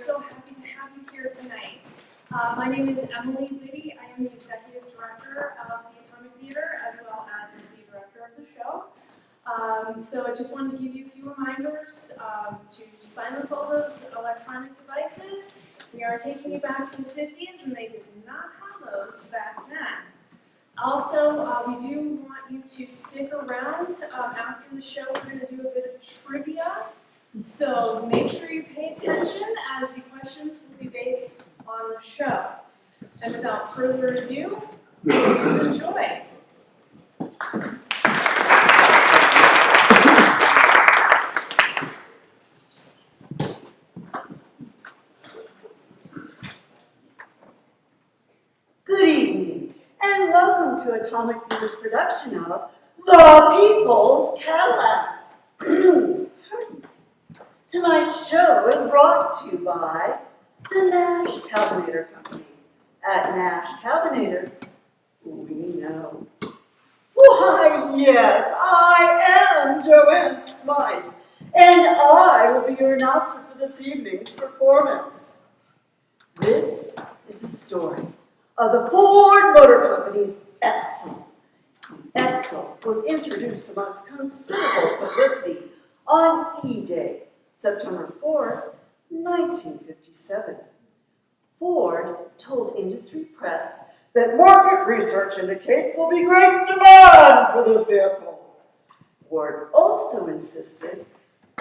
so happy to have you here tonight. My name is Emily Liddy. I am the Executive Director of the Atomic Theater as well as the Director of the show. So I just wanted to give you a few reminders to silence all those electronic devices. We are taking you back to the 50s, and they did not have those back then. Also, we do want you to stick around after the show. We're going to do a bit of trivia. So make sure you pay attention as the questions will be based on the show. And without further ado, please enjoy. Good evening, and welcome to Atomic Theater's production of The Peoples Cadillac. Tonight's show is brought to you by the Nash Calvinator Company. At Nash Calvinator, we know. Why, yes, I am Joanne Smythe, and I will be your announcer for this evening's performance. This is the story of the Ford Motor Company's Edsel. Edsel was introduced to us considerable publicity on E-Day, September 4th, 1957. Ford told industry press that market research indicates there'll be great demand for this vehicle. Ford also insisted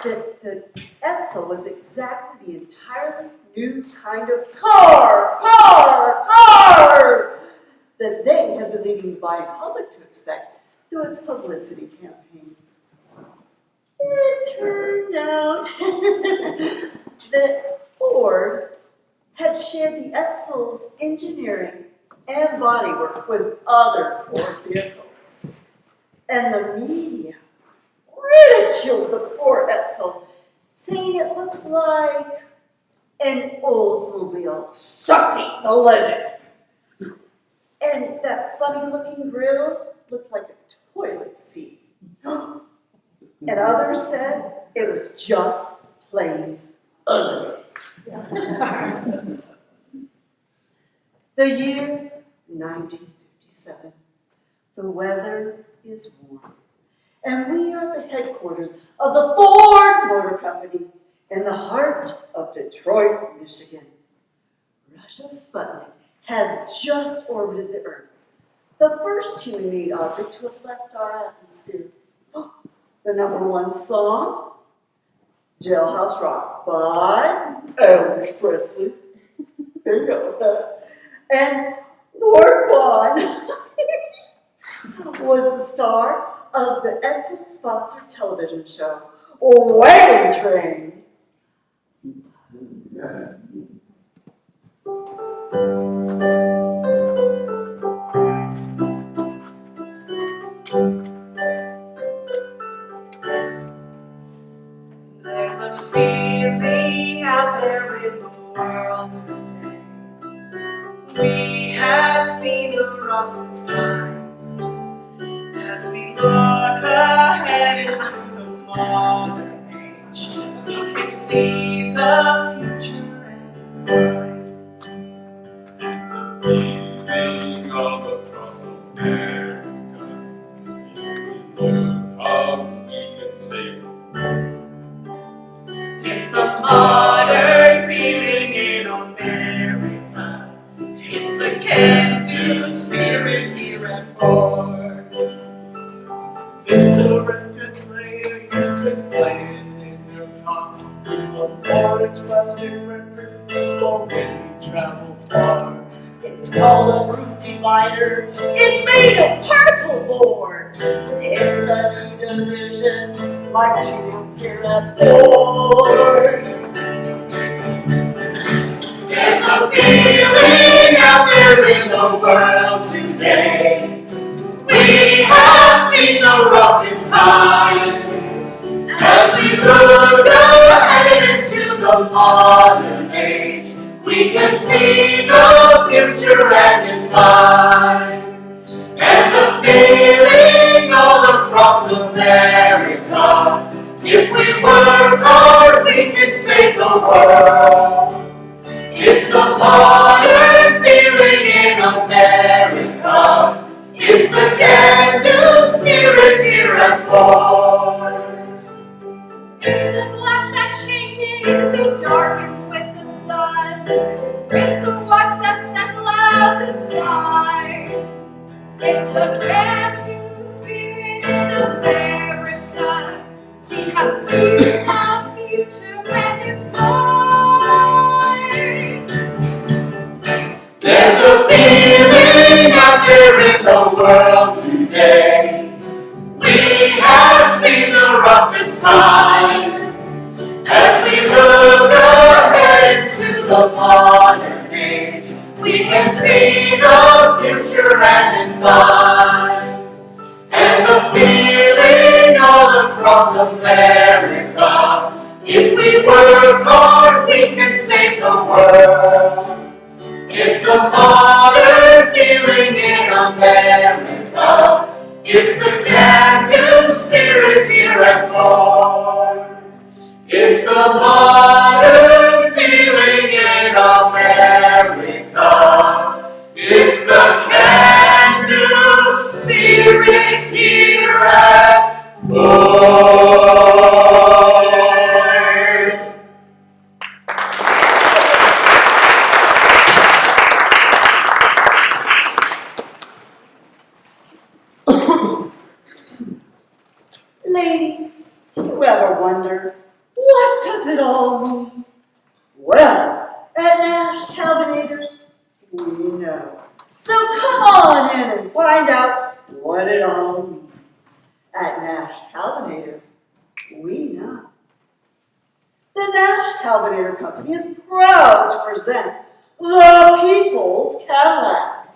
that the Edsel was exactly the entirely new kind of car that they had been leading the buying public to expect through its publicity campaigns. It turned out that Ford had shared the Edsel's engineering and bodywork with other Ford vehicles. And the media ridiculed the poor Edsel, saying it looked like an Oldsmobile sucking the living. And that funny-looking grill looked like a toilet seat. And others said it was just plain ugly. The year 1957. The weather is warm. And we are at the headquarters of the Ford Motor Company in the heart of Detroit, Michigan. Russia's Sputnik has just orbited the Earth, the first human-made object to have left our atmosphere. The #1 song, Jailhouse Rock by Elvis Presley. There you go. And Lord Vaughn was the star of the Edsel-sponsored television show, Wagon Train. There's a feeling out there in the world today. We have seen the roughest times as we look ahead into the modern age. We can see the future and it's bright. Feeling of across America, look how we can save. It's the modern feeling in America. It's the can-do spirit here at Ford. It's a record player, you could play it in your car. A Ford plastic record for when you travel far. It's called a root divider. It's made of particle board. It's a new division like you here at Ford. There's a feeling out there in the world today. We have seen the roughest times as we look ahead into the modern age. We can see the future and it's fine. And the feeling all across America. If we work hard, we can save the world. It's a watch that settle out the tide. It's the can-do spirit in America. We have seen our future and it's bright. There's a feeling out there in the world today. We have seen the roughest times. As we look ahead into the modern age, we can see the future and it's light. And the feeling all across America, if we work hard, we can save the world. It's the modern feeling in America. It's the can-do spirit here at Ford. It's the modern feeling in America. It's the can-do spirit here at Ford. Ladies, do you ever wonder, what does it all mean? Well, at Nash Calvinators, we know. So come on in and find out what it all means. At Nash Calvinator, we know. The Nash Calvinator Company is proud to present the Peoples Cadillac.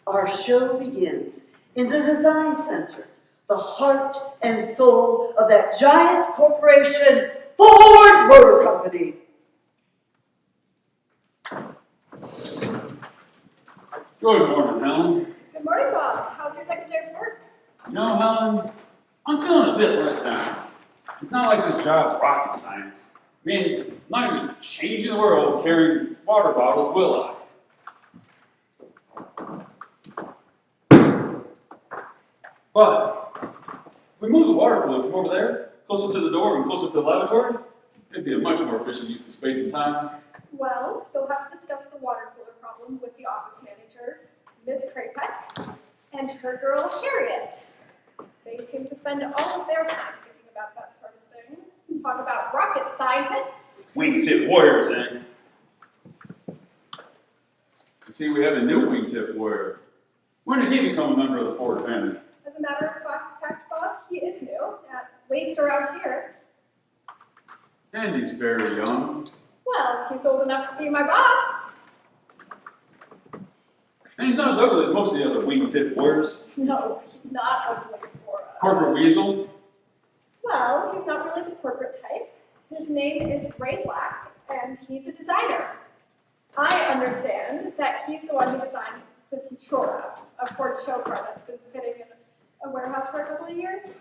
Our show begins in the Design Center, the heart and soul of that giant corporation, Ford Motor Company. Good morning, Helen. Good morning, Bob. How's your second day of work? You know, Helen, I'm feeling a bit let down. It's not like this job's rocket science. I mean, I'm not even changing the world carrying water bottles, will I? But if we move the water cooler from over there, closer to the door and closer to the lavatory, it'd be a much more efficient use of space and time. Well, you'll have to discuss the water cooler problem with the office manager, Miss Craypeck, and her girl, Harriet. They seem to spend all of their time thinking about that sort of thing. Talk about rocket scientists. Wingtip warriors, eh? You see, we have a new wingtip warrior. When did he become a member of the Ford family? As a matter of fact, Bob, he is new, at least around here. And he's very young. Well, he's old enough to be my boss. And he's not as ugly as most of the other wingtip warriors. No, he's not ugly for us. Corporate weasel. Well, he's not really the corporate type. His name is Ray Black, and he's a designer. I understand that he's the one who designed the Futura, a Ford show car that's been sitting in a warehouse for a couple of years.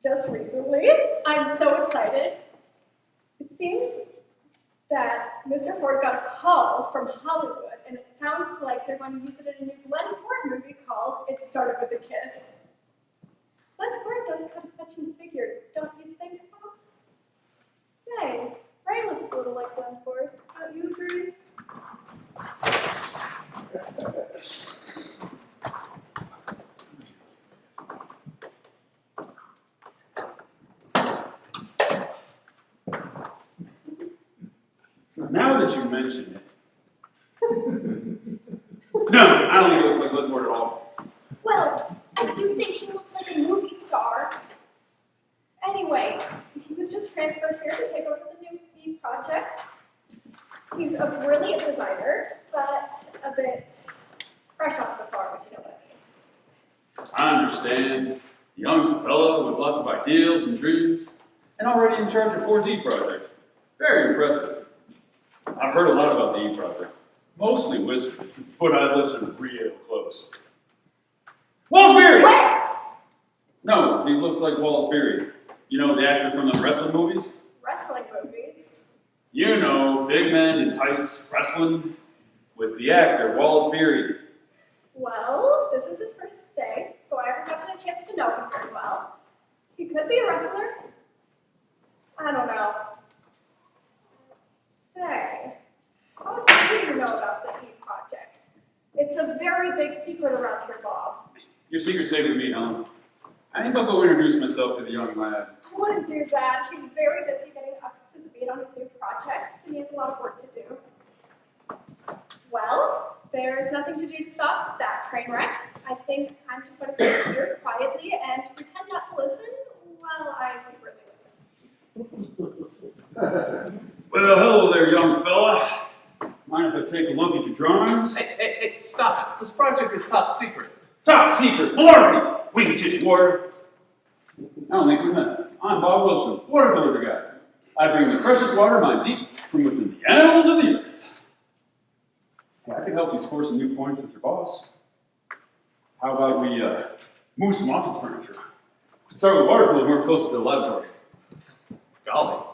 Just recently, I'm so excited. It seems that Mr. Ford got a call from Hollywood, and it sounds like they're going to use it in a new Glenn Ford movie called It Started With a Kiss. Glenn Ford does kind of fetch and figure, don't you think, Bob? Say, Ray looks a little like Glenn Ford. Don't you agree? Now that you mention it. No, I don't think it looks like Glenn Ford at all. Well, I do think he looks like a movie star. Anyway, he was just transferred here to take over the new B project. He's a brilliant designer, but a bit fresh off the farm, if you know what I mean. I understand. Young fellow with lots of ideals and dreams, and already in charge of Ford's E project. Very impressive. I've heard a lot about the E project. Mostly whispered, but I listened real close. Wallace Beery! Where? No, he looks like Wallace Beery. You know, the actor from the wrestling movies? Wrestling movies. You know, big men in tights, wrestling, with the actor, Wallace Beery. Well, this is his first day, so I haven't gotten a chance to know him very well. He could be a wrestler. I don't know. Say, very big secret around here, Bob. Your secret's safe with me, Helen. I think I'll go introduce myself to the young lad. I wouldn't do that. He's very busy getting up to speed on his new project, and he has a lot of work to do. Well, there's nothing to do to stop that train wreck. I think I'm just going to sit here quietly and pretend not to listen while I secretly listen. Well, hello there, young fella. Mind if I take a look at your drawings? Hey, stop it. This project is top secret. Top secret, malarkey! We can teach you water. I don't think we met. I'm Bob Wilson, water delivery guy. I bring the freshest water mined deep from within the animals of the earth. Yeah, I can help you score some new points with your boss. How about we move some office furniture? Let's start with water cooler more closer to the laboratory. Golly.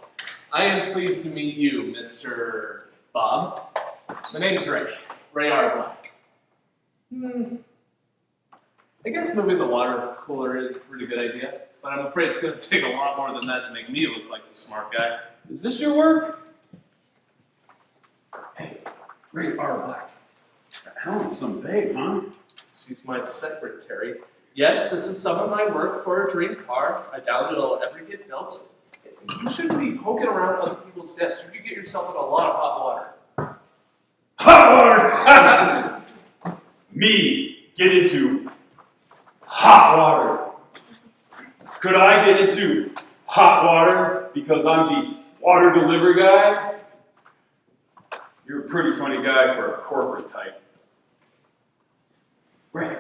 I am pleased to meet you, Mr. Bob. My name's Ray. Ray R. Black. I guess moving the water cooler is a pretty good idea, but I'm afraid it's going to take a lot more than that to make me look like the smart guy. Is this your work? Hey, Ray R. Black. Helen's some babe, huh? She's my secretary. Yes, this is some of my work for a dream car. I doubt it'll ever get built. You shouldn't be poking around other people's desks. You could get yourself in a lot of hot water. Hot water! Me get into hot water. Could I get into hot water because I'm the water delivery guy? You're a pretty funny guy for a corporate type. Ray,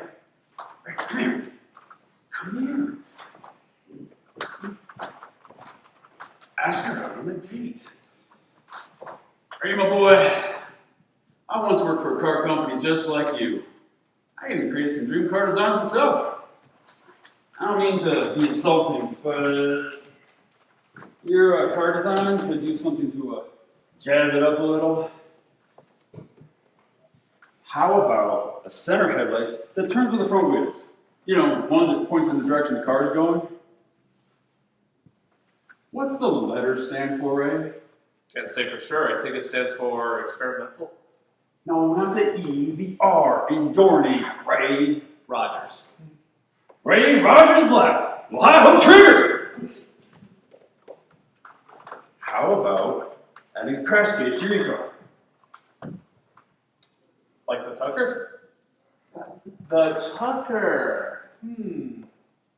come here. Come here. Ask her out on a date. Ray, my boy, I once worked for a car company just like you. I even created some dream car designs myself. I don't mean to be insulting, but your car design could do something to jazz it up a little. How about a center headlight that turns with the front wheels? You know, one that points in the direction the car is going. What's the letter stand for, Ray? Can't say for sure. I think it stands for experimental. No, not the E, the R in your name, Ray. Rogers. Ray Rogers Black. Well, hi-ho, trigger! How about adding a crash gauge to your car? Like the Tucker? The Tucker. Did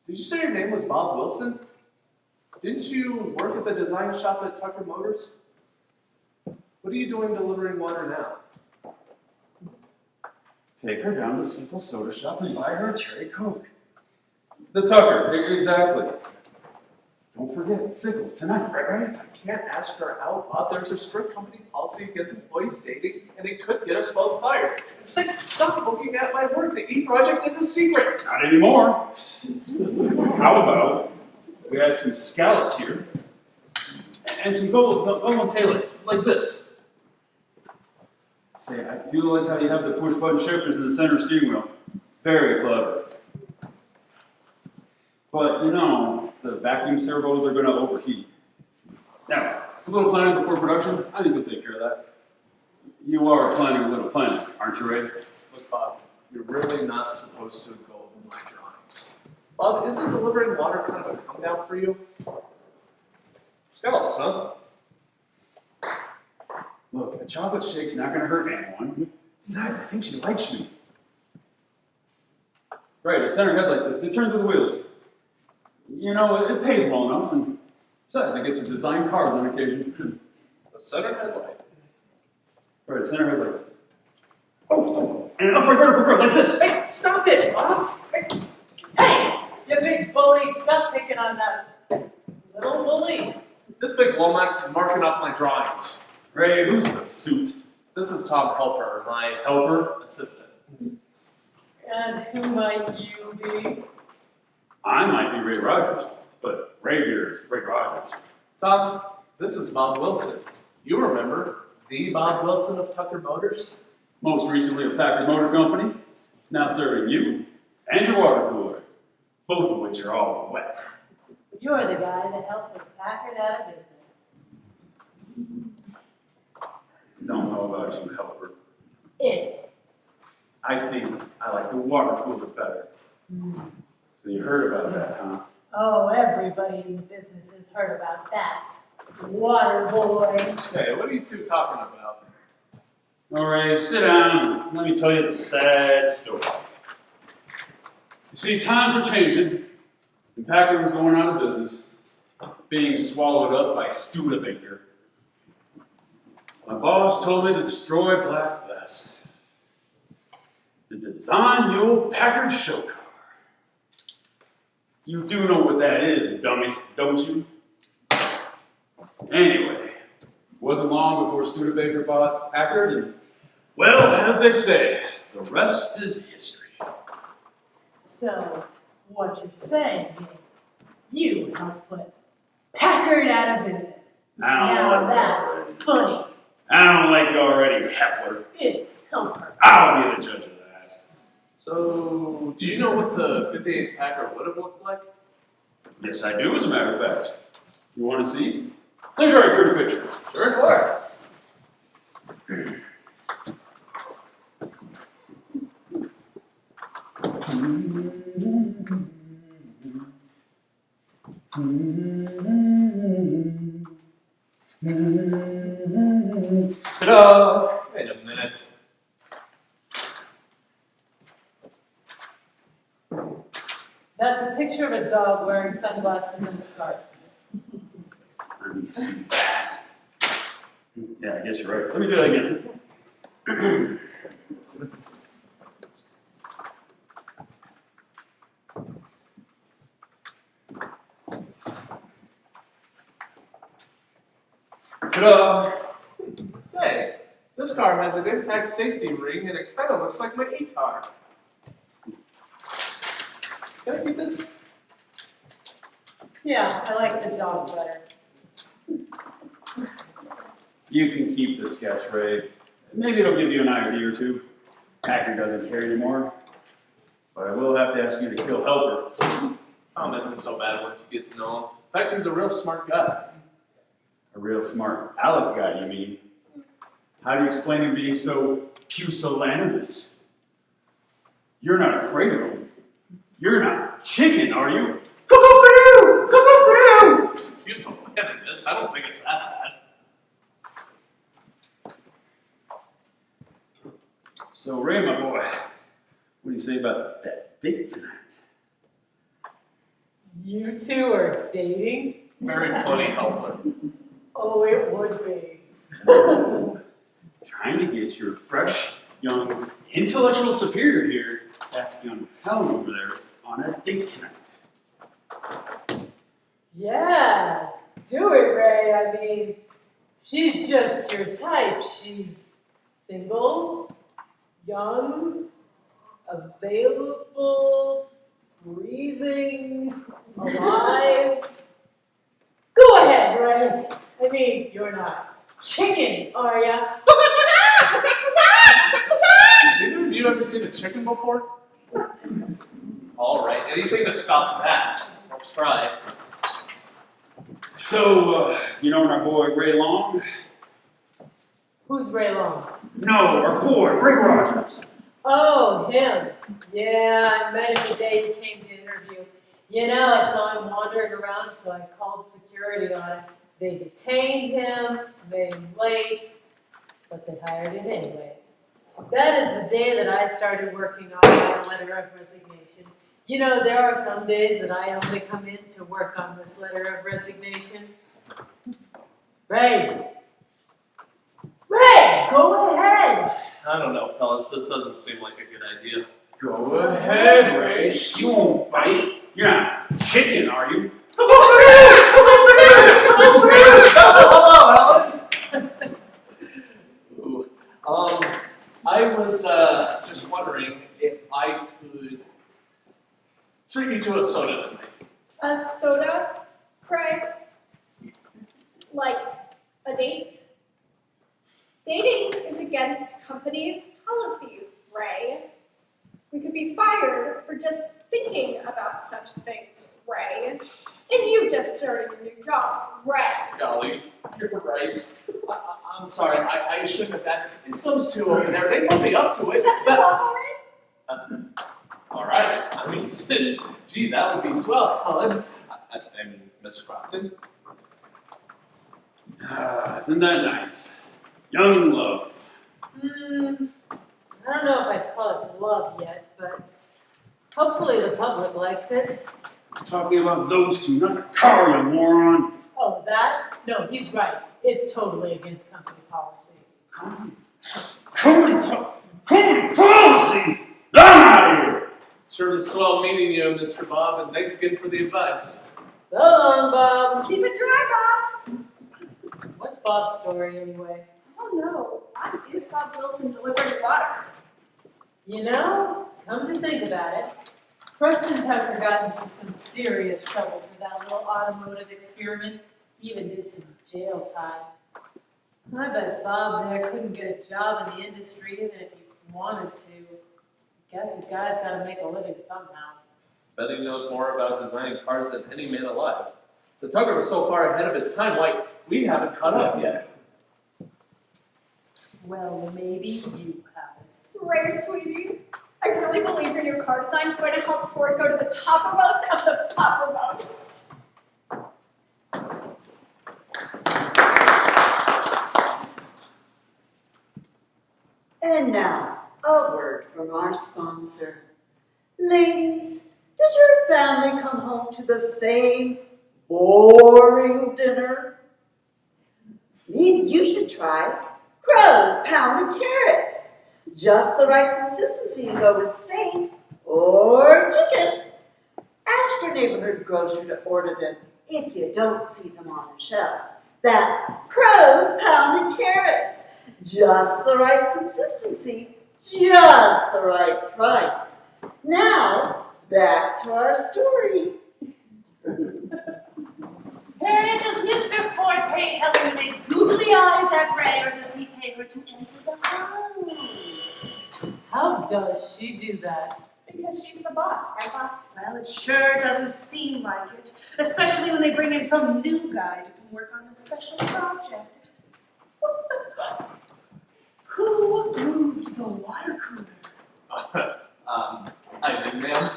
you say your name was Bob Wilson? Didn't you work at the design shop at Tucker Motors? What are you doing delivering water now? Take her down to Simple Soda Shop and buy her a cherry Coke. The Tucker, exactly. Don't forget, Sickles tonight, right? I can't ask her out, Bob. There's a strict company policy against employees dating, and it could get us both fired. Stop looking at my work. The E project is a secret. Not anymore. How about we add some scallops here and some gold taillights, like this. Say, I do like how you have the push-button shifters in the center steering wheel. Very clever. But, you know, the vacuum servos are going to overheat. Now, a little planning before production, I think we'll take care of that. You are planning a little planning, aren't you, Ray? Look, Bob, you're really not supposed to go over my drawings. Bob, isn't delivering water kind of a come down for you? Scallops, huh? Look, a chocolate shake's not going to hurt anyone. Besides, I think she likes you. Right, a center headlight that turns with the wheels. You know, it pays well enough, and besides, I get to design cars on occasion. A center headlight. Right, center headlight. Oh, and an upright vertical grille, like this. Hey, stop it, Bob! Hey, you big bully, stop picking on that little bully. This big Lomax is marking up my drawings. Ray, who's the suit? This is Tom Helper, my Helper? assistant. And who might you be? I might be Ray Rogers, but Ray here is Ray Rogers. Tom, this is Bob Wilson. You remember, the Bob Wilson of Tucker Motors? Most recently of Packard Motor Company, now serving you and your water cooler, both of which are all wet. You're the guy that helped put Packard out of business. Don't know about you, Helper. It's I think I I like the water cooler better. So you heard about that, huh? Oh, everybody in the business has heard about that. Water boy. Hey, what are you two talking about? All right, sit down and let me tell you the sad story. You see, times are changing, and Packard was going out of business, being swallowed up by Studebaker. My boss told me to destroy Black Bess, the design mule Packard show car. You do know what that is, dummy, don't you? Anyway, it wasn't long before Studebaker bought Packard, and, well, as they say, the rest is history. So, what you're saying is, you helped put Packard out of business. Now that's funny. I don't like you already, Hepler. It's helper. I'll be the judge of that. So, do you know what the 58 Packard would have looked like? Yes, I do, as a matter of fact. You want to see? Let me try to create a picture. Sure. Ta-da! Wait a minute. That's a picture of a dog wearing sunglasses and a scarf. Let me see that. Yeah, I guess you're right. Let me do that again. Ta-da! Say, this car has a good packed safety ring and it kind of looks like my E-car. Can I keep this? Yeah, I like the dog better. You can keep the sketch, Ray. Maybe it'll give you an idea or two. Packard doesn't care anymore. But I will have to ask you to kill Helper. Tom isn't so bad once you get to know him. In fact, he's a real smart guy. A real smart Alec guy, you mean? How do you explain him being so pusillanimous? You're not afraid of him. You're not chicken, are you? Cuckoo-ba-doo! Cuckoo-ba-doo! You're so bad at this. I don't think it's that bad. So, Ray, my boy, what do you say about that date tonight? You two are dating? Very funny, Helper. Oh, it would be. Trying to get your fresh, young, intellectual superior here to ask young Helen over there on a date tonight. Yeah, do it, Ray. I mean, she's just your type. She's single, young, available, breathing, alive. Go ahead, Ray. I mean, you're not chicken, are ya? Have you ever seen a chicken before? All right, anything to stop that. Let's try. So, you know our boy Ray Long? Who's Ray Long? No, our boy, Ray Rogers. Oh, him. Yeah, I met him the day he came to interview. You know, I saw him wandering around, so I called security on him. They detained him, made him late, but they hired him anyways. That is the day that I started working on my letter of resignation. You know, there are some days that I only come in to work on this letter of resignation. Ray! Ray, go ahead! I don't know, fellas. This doesn't seem like a good idea. Go ahead, Ray. You won't bite. You're not chicken, are you? Hello, Ellen. Ooh. I was just wondering if I could treat you to a soda tonight. A soda, Craig? Like a date? Dating is against company policy, Ray. We could be fired for just thinking about such things, Ray. And you just started a new job, Ray. Golly, you're right. I'm sorry, I shouldn't have asked. It's those two over there. They put me up to it. Is that But all right? right. I mean, gee, that would be swell, Helen. And Miss Crofton? Isn't that nice? Young love. I don't know if I'd call it love yet, but hopefully the public likes it. I'm talking about those two, not the car, you moron. Oh, that? No, he's right. It's totally against company policy. Company policy! I'm out of here! Sure was swell meeting you, Mr. Bob, and thanks again for the advice. So long, Bob. Keep it dry, Bob. What's Bob's story anyway? I don't know. Why is Bob Wilson delivering water? You know, come to think about it, Preston Tucker got into some serious trouble for that little automotive experiment. He even did some jail time. I bet Bob there couldn't get a job in the industry even if he wanted to. Guess the guy's got to make a living somehow. Bet he knows more about designing cars than any man alive. The Tucker was so far ahead of his time, why, we haven't caught up yet. Well, maybe you haven't. Ray, sweetie, I really believe your new car design is going to help Ford go to the toppermost of the toppermost. And now, a word from our sponsor. Ladies, does your family come home to the same boring dinner? Maybe you should try Crow's pounded carrots. Just the right consistency to go with steak or chicken. Ask your neighborhood grocer to order them if you don't see them on the shelf. That's Crow's pounded carrots. Just the right consistency, just the right price. Now, back to our story. Harriet, does Mr. Ford pay Helen to make googly eyes at Ray, or does he pay her to enter the house? How does she do that? Because she's the boss, right, boss? Well, it sure doesn't seem like it, especially when they bring in some new guy to come work on the special project. Who moved the water cooler? I did, ma'am.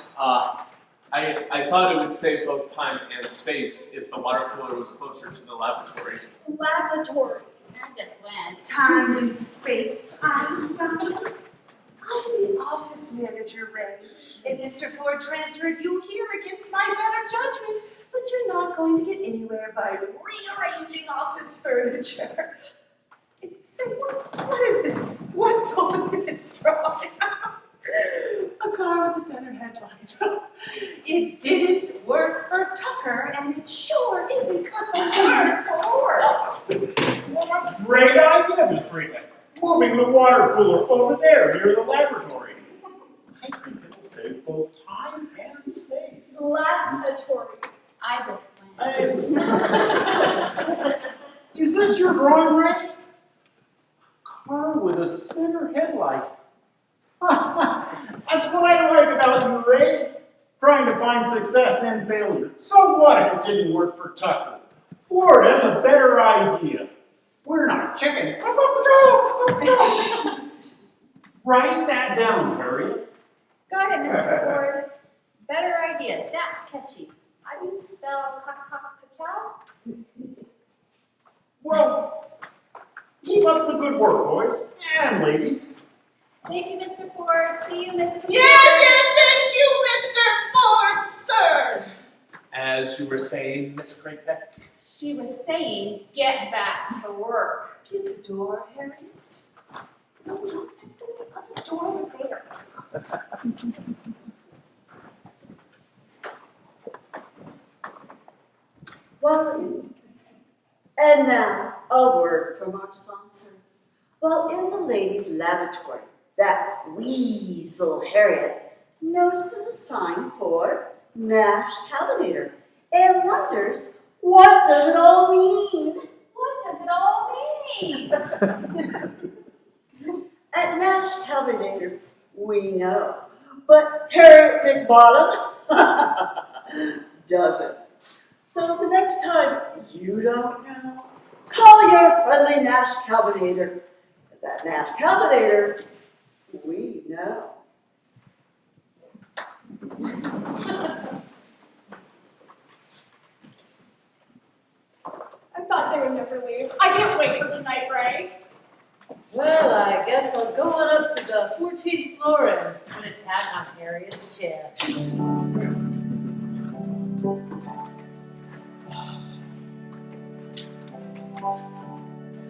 I thought it would save both time and space if the water cooler was closer to the laboratory. Lavatory. I just went. Time and space, Einstein. I'm the office manager, Ray, and Mr. Ford transferred you here against my better judgment, but you're not going to get anywhere by rearranging office furniture. So what is this? What's on this drawing? A car with a center headlight. It didn't work for Tucker, and it sure isn't gonna work for What a great idea, Miss Greenman. Moving the water cooler over there near the laboratory. I think it'll save both time and space. Lavatory. I just went. Is this your drawing, Ray? A car with a center headlight. That's what I like about you, Ray. Trying to find success and failure. So what if it didn't work for Tucker? Ford has a better idea. We're not chickens. Write that down, Harriet. Got it, Mr. Ford. Better idea. That's catchy. How do you spell cacao? Well, keep up the good work, boys and ladies. Thank you, Mr. Ford. See you, Mr. Ford. Yes, thank you, Mr. Ford, sir. As you were saying, Miss Craighead? She was saying, get back to work. Get the door, Harriet. No, the other door over there. Well, and now a word from our sponsor. While in the ladies' lavatory, that weasel Harriet notices a sign for Nash Cabinator and wonders, what does it all mean? What does it all mean? At Nash Cabinator, we know, but Harriet McBottom doesn't. So the next time you don't know, call your friendly Nash Cabinator. Because at Nash Cabinator, we know. I thought they would never leave. I can't wait for tonight, Ray. Well, I guess I'll go on up to the 14th floor and put a tag on Harriet's chair.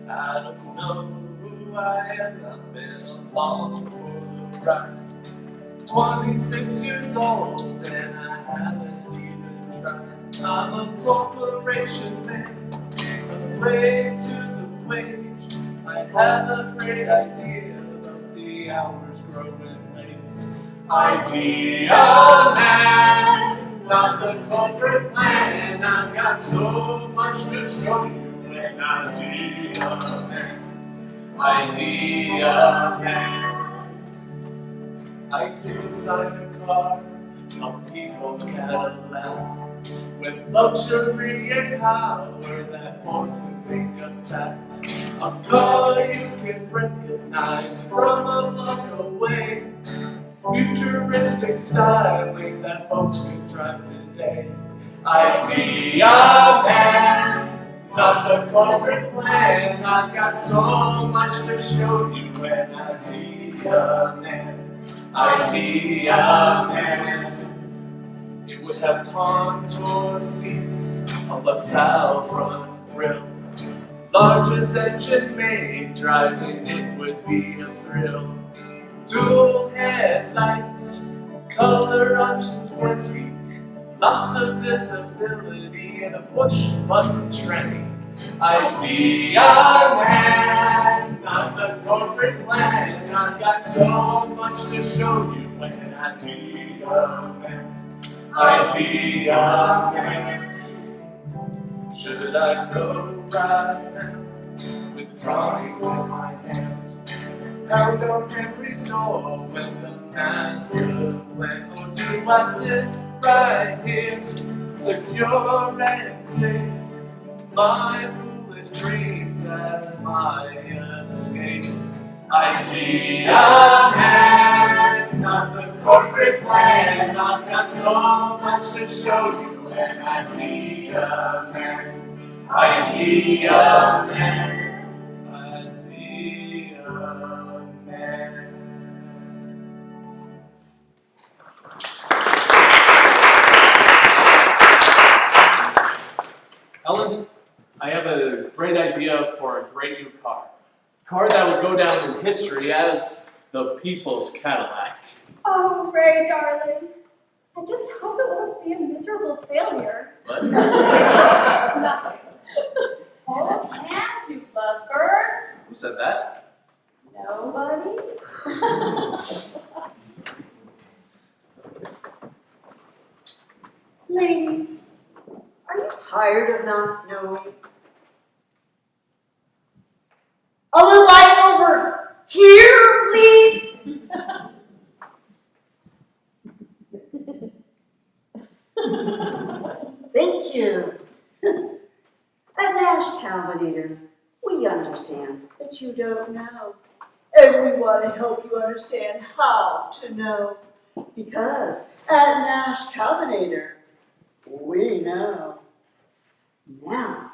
I don't know who I am, I've been along for the ride. 26 years old and I haven't even tried. I'm a corporation man, a slave to the wage. I have a great idea, but the hours growing late. Idea man, not the corporate plan. I've got so much to show you. An idea man, idea man. I could design a car, a Peoples Cadillac, with luxury and power that one could think of tax. A car you can recognize from a block away. Futuristic styling that folks could drive today. Idea man, not the corporate plan. I've got so much to show you. An idea man, idea man. It would have contour seats, a LaSalle front grille. Largest engine made, driving it would be a thrill. Dual headlights, color options plenty, lots of visibility in a push-button train. Idea man, not the corporate plan. I've got so much to show you. An idea man, idea man. Should I go right now with drawings in my hand? Pound on Henry's door with the master plan. Or do I sit right here, secure and safe? My foolish dreams as my escape. Idea man, not the corporate plan. I've got so much to show you. An idea man, idea man, idea man. Ellen, I have a great idea for a great new car. A car that would go down in history as the Peoples Cadillac. Oh, Ray, darling. I just hope it won't be a miserable failure. What? Nothing. Hold hands, you lovebirds. Who said that? Nobody? Ladies, are you tired of not knowing? A little light over here, please. Thank you. At Nash Calvinator, we understand that you don't know. And we want to help you understand how to know. Because at Nash Calvinator, we know. Now,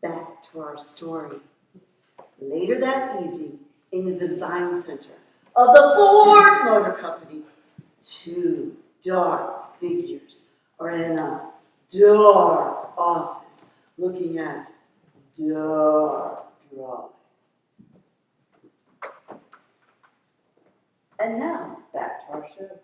back to our story. Later that evening, in the design center of the Ford Motor Company, two dark figures are in a dark office looking at dark drawings. And now, back to our show.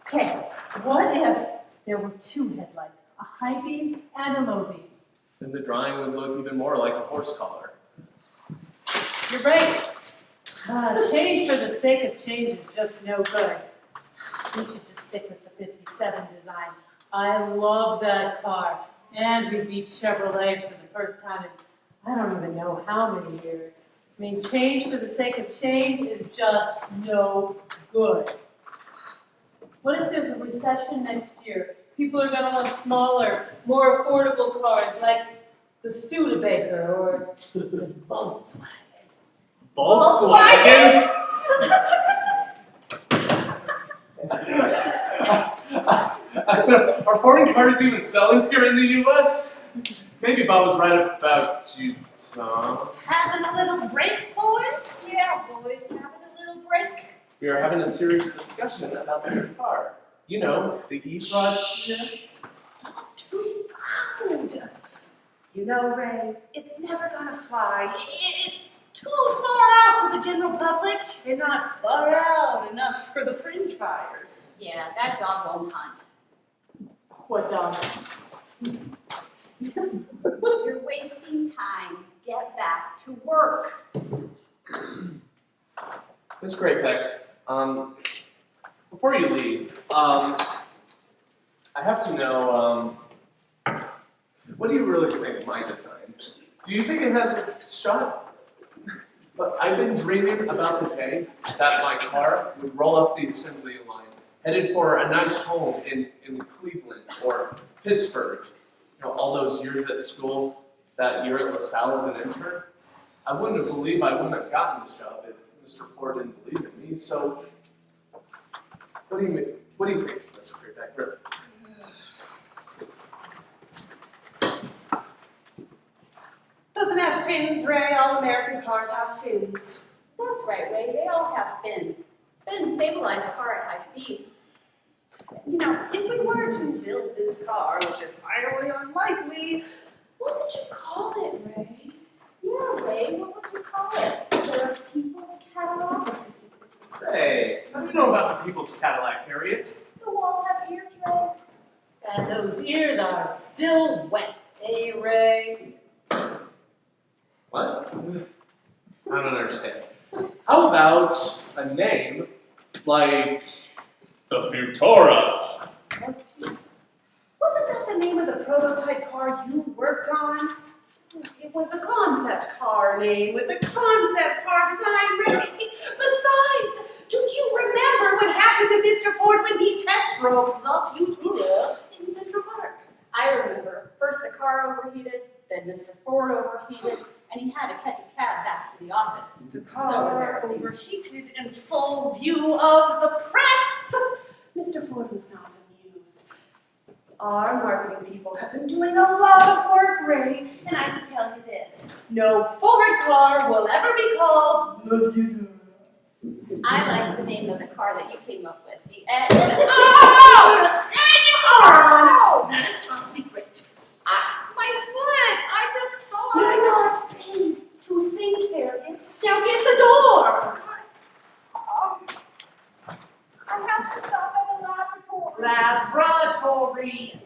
Okay, what if there were two headlights, a high beam and a low beam? Then the drawing would look even more like a horse collar. You're right. Change for the sake of change is just no good. We should just stick with the 57 design. I love that car. And we beat Chevrolet for the first time in I don't even know how many years. I mean, change for the sake of change is just no good. What if there's a recession next year? People are going to want smaller, more affordable cars like the Studebaker or the Volkswagen. Volkswagen? Are foreign cars even selling here in the U.S.? Maybe Bob was right about you, Tom. Having a little break, boys? Yeah, boys, having a little break. We are having a serious discussion about the new car. You know, the e-project. Too loud. You know, Ray, it's never gonna fly. It's too far out for the general public and not far out enough for the fringe buyers. Yeah, that dog won't hunt. What dog? You're wasting time. Get back to work. Miss Graypeck, before you leave, I have to know, what do you really think of my design? Do you think it has a shot? But I've been dreaming about the day that my car would roll up the assembly line, headed for a nice home in Cleveland or Pittsburgh. You know, all those years at school, that year at LaSalle as an intern. I wouldn't believe I wouldn't have gotten this job if Mr. Ford didn't believe in me. So, what do you think, Mr. Grayback? Really? Please. Doesn't have fins, Ray. All American cars have fins. That's right, Ray. They all have fins. Fins stabilize a car at high speed. You know, if we were to build this car, which is highly unlikely, what would you call it, Ray? Yeah, Ray, what would you call it? The Peoples Cadillac? Hey, how do you know about the Peoples Cadillac, Harriet? The walls have ear trays. And those ears are still wet. Hey, Ray. What? I don't understand. How about a name like the Futura? Wasn't that the name of the prototype car you worked on? It was a concept car name with a concept car design, Ray. Besides, do you remember what happened to Mr. Ford when he test drove the Futura in Central Park? I remember. First the car overheated, then Mr. Ford overheated, and he had to catch a cab back to the office. The So car embarrassing. overheated in full view of the press. Mr. Ford was not amused. Our marketing people have been doing a lot of work, Ray, and I can tell you this. No Ford car will ever be called the Futura. I like the name of the car that you came up with. The X. Oh! Hang on! That is top secret. Ah, my foot! I just thought. You're not paid to think, Harriet. Now get the door. I have to stop at the laboratory. Laboratory.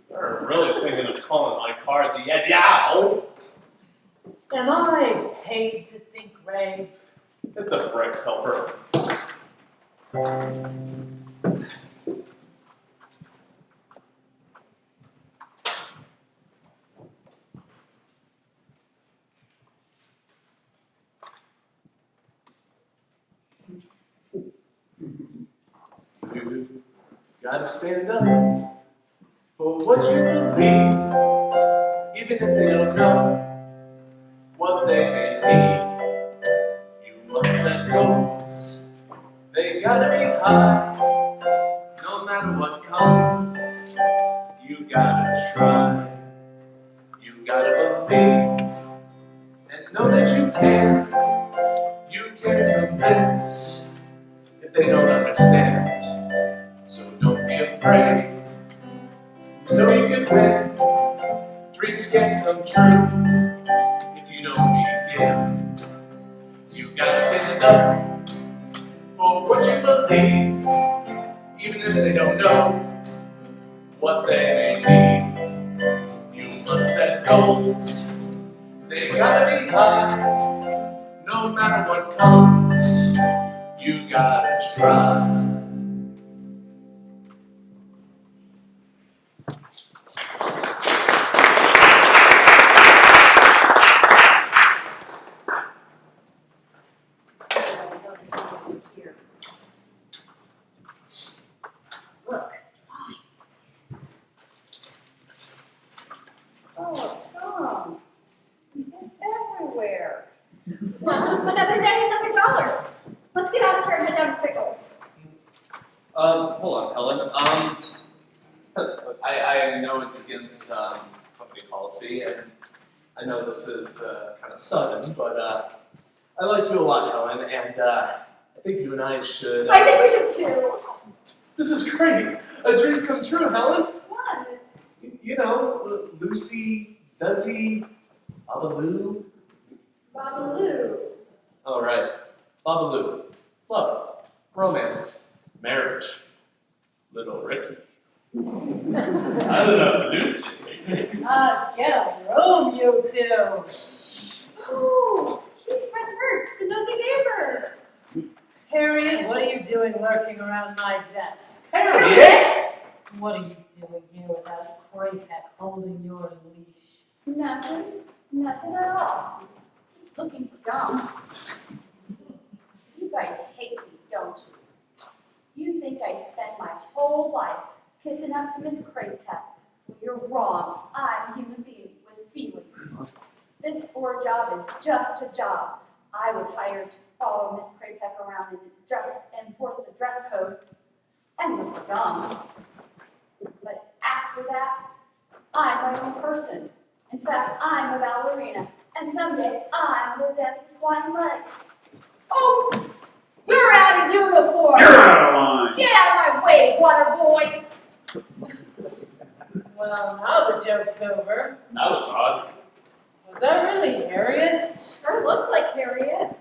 You're really thinking of calling my car the Yadiao. Am I paid to think, Ray? Hit the brakes, helper. You gotta stand up for what you believe, even if they don't know what they may need. You must set goals, they gotta be high, no matter what comes. You gotta try, you gotta believe, and know that you can convince if they don't understand. So don't be afraid, know you can win. Dreams can come true if you don't begin. You gotta stand up for what you believe, even if they don't know what they may need. You must set goals, they gotta be high, no matter what comes. You gotta try. Here. Look, drawings. Oh, God. Helen. I know it's against company policy, and I know this is kind of sudden, but I like you a lot, Helen, and I think you and I should. I think we should too. This is great. A dream come true, Helen. What? You know, Lucy, Duzzy, Babaloo. Babaloo. All right, Babaloo. Love, romance, marriage, little Ricky. I love Lucy. Get a room, you two. Oh, he's Fred Hertz, the nosy neighbor. Harriet, what are you doing lurking around my desk? Harriet! What are you doing here with that cray hat holding your leash? Nothing at all. Just looking for gum. You guys hate me, don't you? You think I spent my whole life kissing up to Miss Craycat. Well, you're wrong. I'm a human being with feelings. This Ford job is just a job. I was hired to follow Miss Craypeck around and enforce the dress code and look for gum. But after that, I'm my own person. In fact, I'm a ballerina, and someday I will dance the swan leg. Oh, you're out of uniform. You're out of line. Get out of my way, water boy. Well, now the joke's over. That was odd. Was that really Harriet? Sure looked like Harriet. Am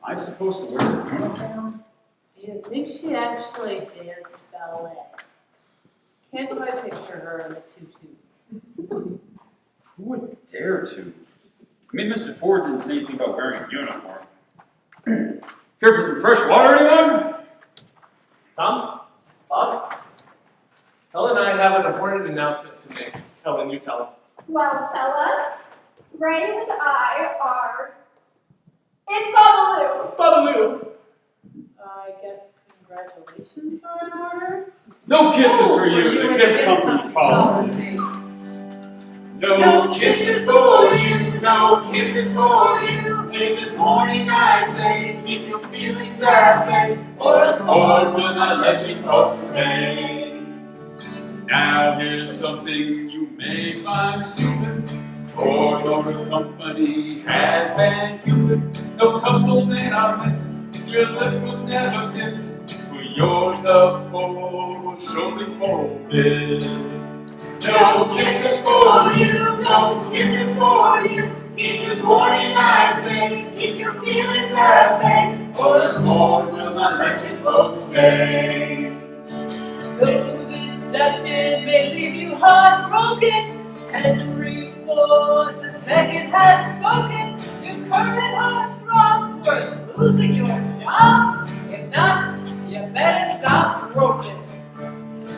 I supposed to wear a uniform? Do you think she actually danced ballet? Can't quite picture her in a tutu. Who would dare to? I mean, Mr. Ford didn't say anything about wearing a uniform. Care for some fresh water, anyone? Tom? Bob? Helen and I have an important announcement to make. Helen, you tell him. Well, fellas, Ray and I are in Babaloo. Babaloo! I guess congratulations are in order. No kisses for you. It's against company policy. No kisses for you, no kisses for you. And this morning I say, keep your feelings at bay, or else Lord will not let you both stay. Now here's something you may find stupid. Ford Motor Company has been Cupid. No couples in our midst. Your lips must never kiss. For your love for surely forbid. No kisses for you, no kisses for you. In this morning I say, keep your feelings at bay, or else Lord will not let you both stay. Though this section may leave you heartbroken, and three for the second has spoken, your current heart throbs worth losing your jobs. If not, you better stop broken.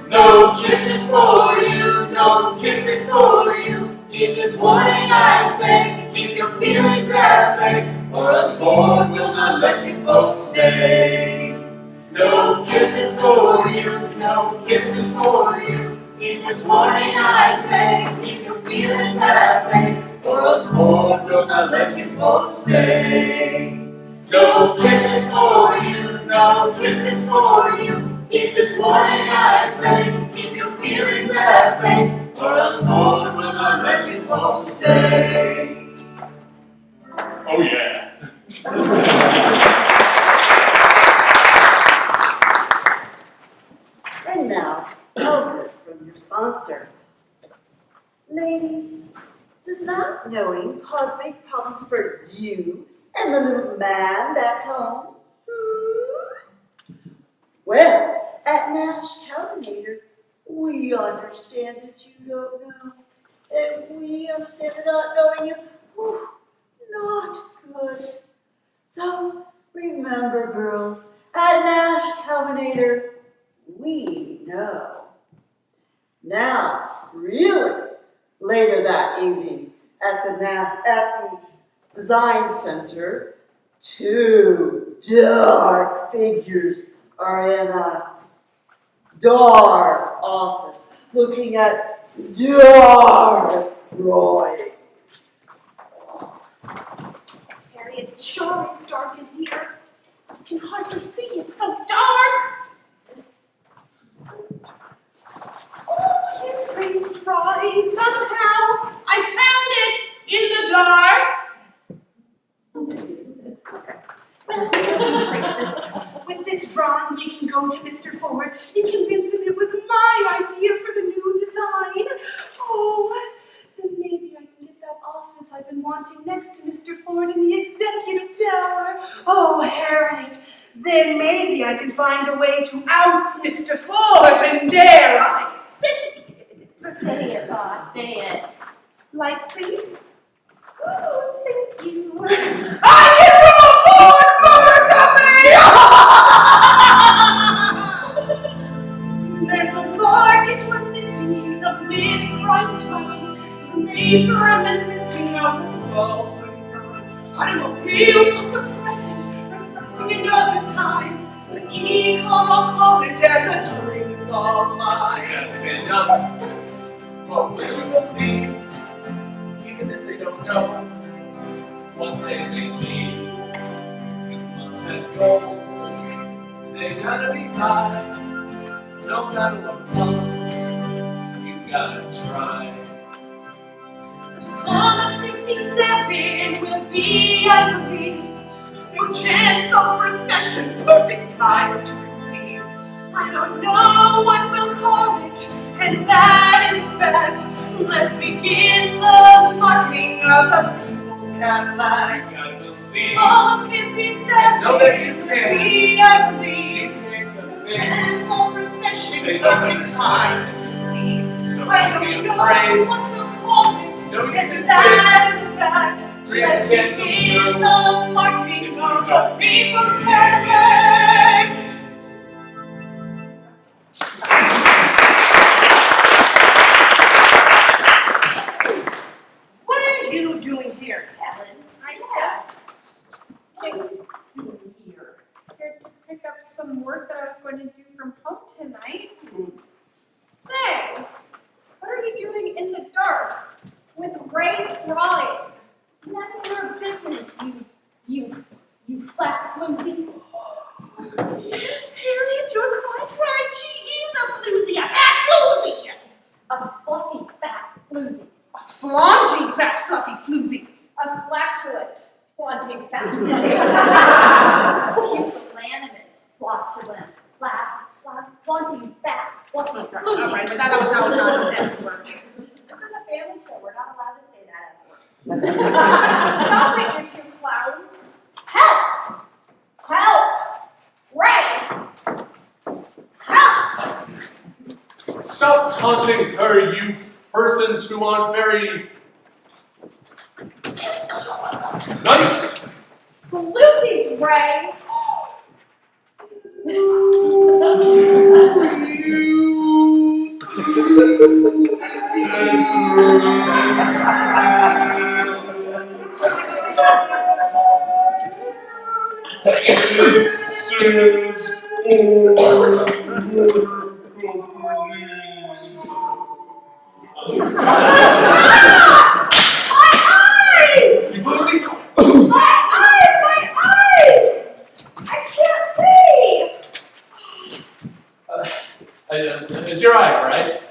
No kisses for you, no kisses for you. In this morning I say, keep your feelings at bay, or else Lord will not let you both stay. No kisses for you, no kisses for you. In this morning I say, keep your feelings at bay, or else Lord will not let you both stay. No kisses for you, no kisses for you. In this morning I say, keep your feelings at bay, or else Lord will not let you both stay. Oh yeah. And now, a word from your sponsor. Ladies, does not knowing cause big problems for you and the little man back home? Well, at Nash Calvinator, we understand that you don't know. And we understand that not knowing is not good. So remember, girls, at Nash Calvinator, we know. Now, really, later that evening at the Design Center, two dark figures are in a dark office looking at dark drawings. Harriet, it sure is dark in here. I can hardly see, it's so dark. Kids Ray's drawing. Somehow I found it in the dark. Well, we can trace this. With this drawing, we can go to Mr. Ford and convince him it was my idea for the new design. Oh, then maybe I can get that office I've been wanting next to Mr. Ford in the executive tower. Oh, Harriet, then maybe I can find a way to oust Mr. Ford, and dare I say it. Say it, boss, say it. Lights, please. Oh, thank you. I am the Ford Motor Company! There's a market we're missing, the mid-price line. The major reminiscing of the soul. Automobiles of the present, reflecting another time. The e-car, I'll call it, and the dream's all mine. Yeah, stand up. What would you believe? Even if they don't know what they may need. You must set goals. They gotta be high. No matter what comes, you gotta try. The fall of 57 will be, I believe, no chance of recession, perfect time to conceive. I don't know what we'll call it, and that is a fact. Let's begin the marketing of the Peoples Cadillac. You gotta believe. Fall of 57 Know that you will can. be, I believe, no chance of recession, They don't perfect time to conceive. So I don't be don't know afraid. what we'll call it, Don't you and be that is a fact. Dreams Let's can come begin true. the marketing of the Peoples Cadillac. What are you doing here, Helen? I'm just here to pick up some work that I was going to do from home tonight. Say, what are you doing in the dark with Ray's drawing? None of your business, you flat floozy. Yes, Harriet, you're quite right. She is a floozy, a fat floozy. A fluffy, fat floozy. A flaunting, fat, fluffy floozy. A flatulent, flaunting fat. Pusillanimous, flatulent, flaunting, fat, fluffy All floozy. right, but that was not an S word. This is a family show. We're not allowed to say that F word. Stop it, you two clowns. Help! Help! Ray! Help! Stop taunting her, you persons who aren't very nice. Lucy's Ray! This is You floozy? My eyes! I can't see! It's your eye, right?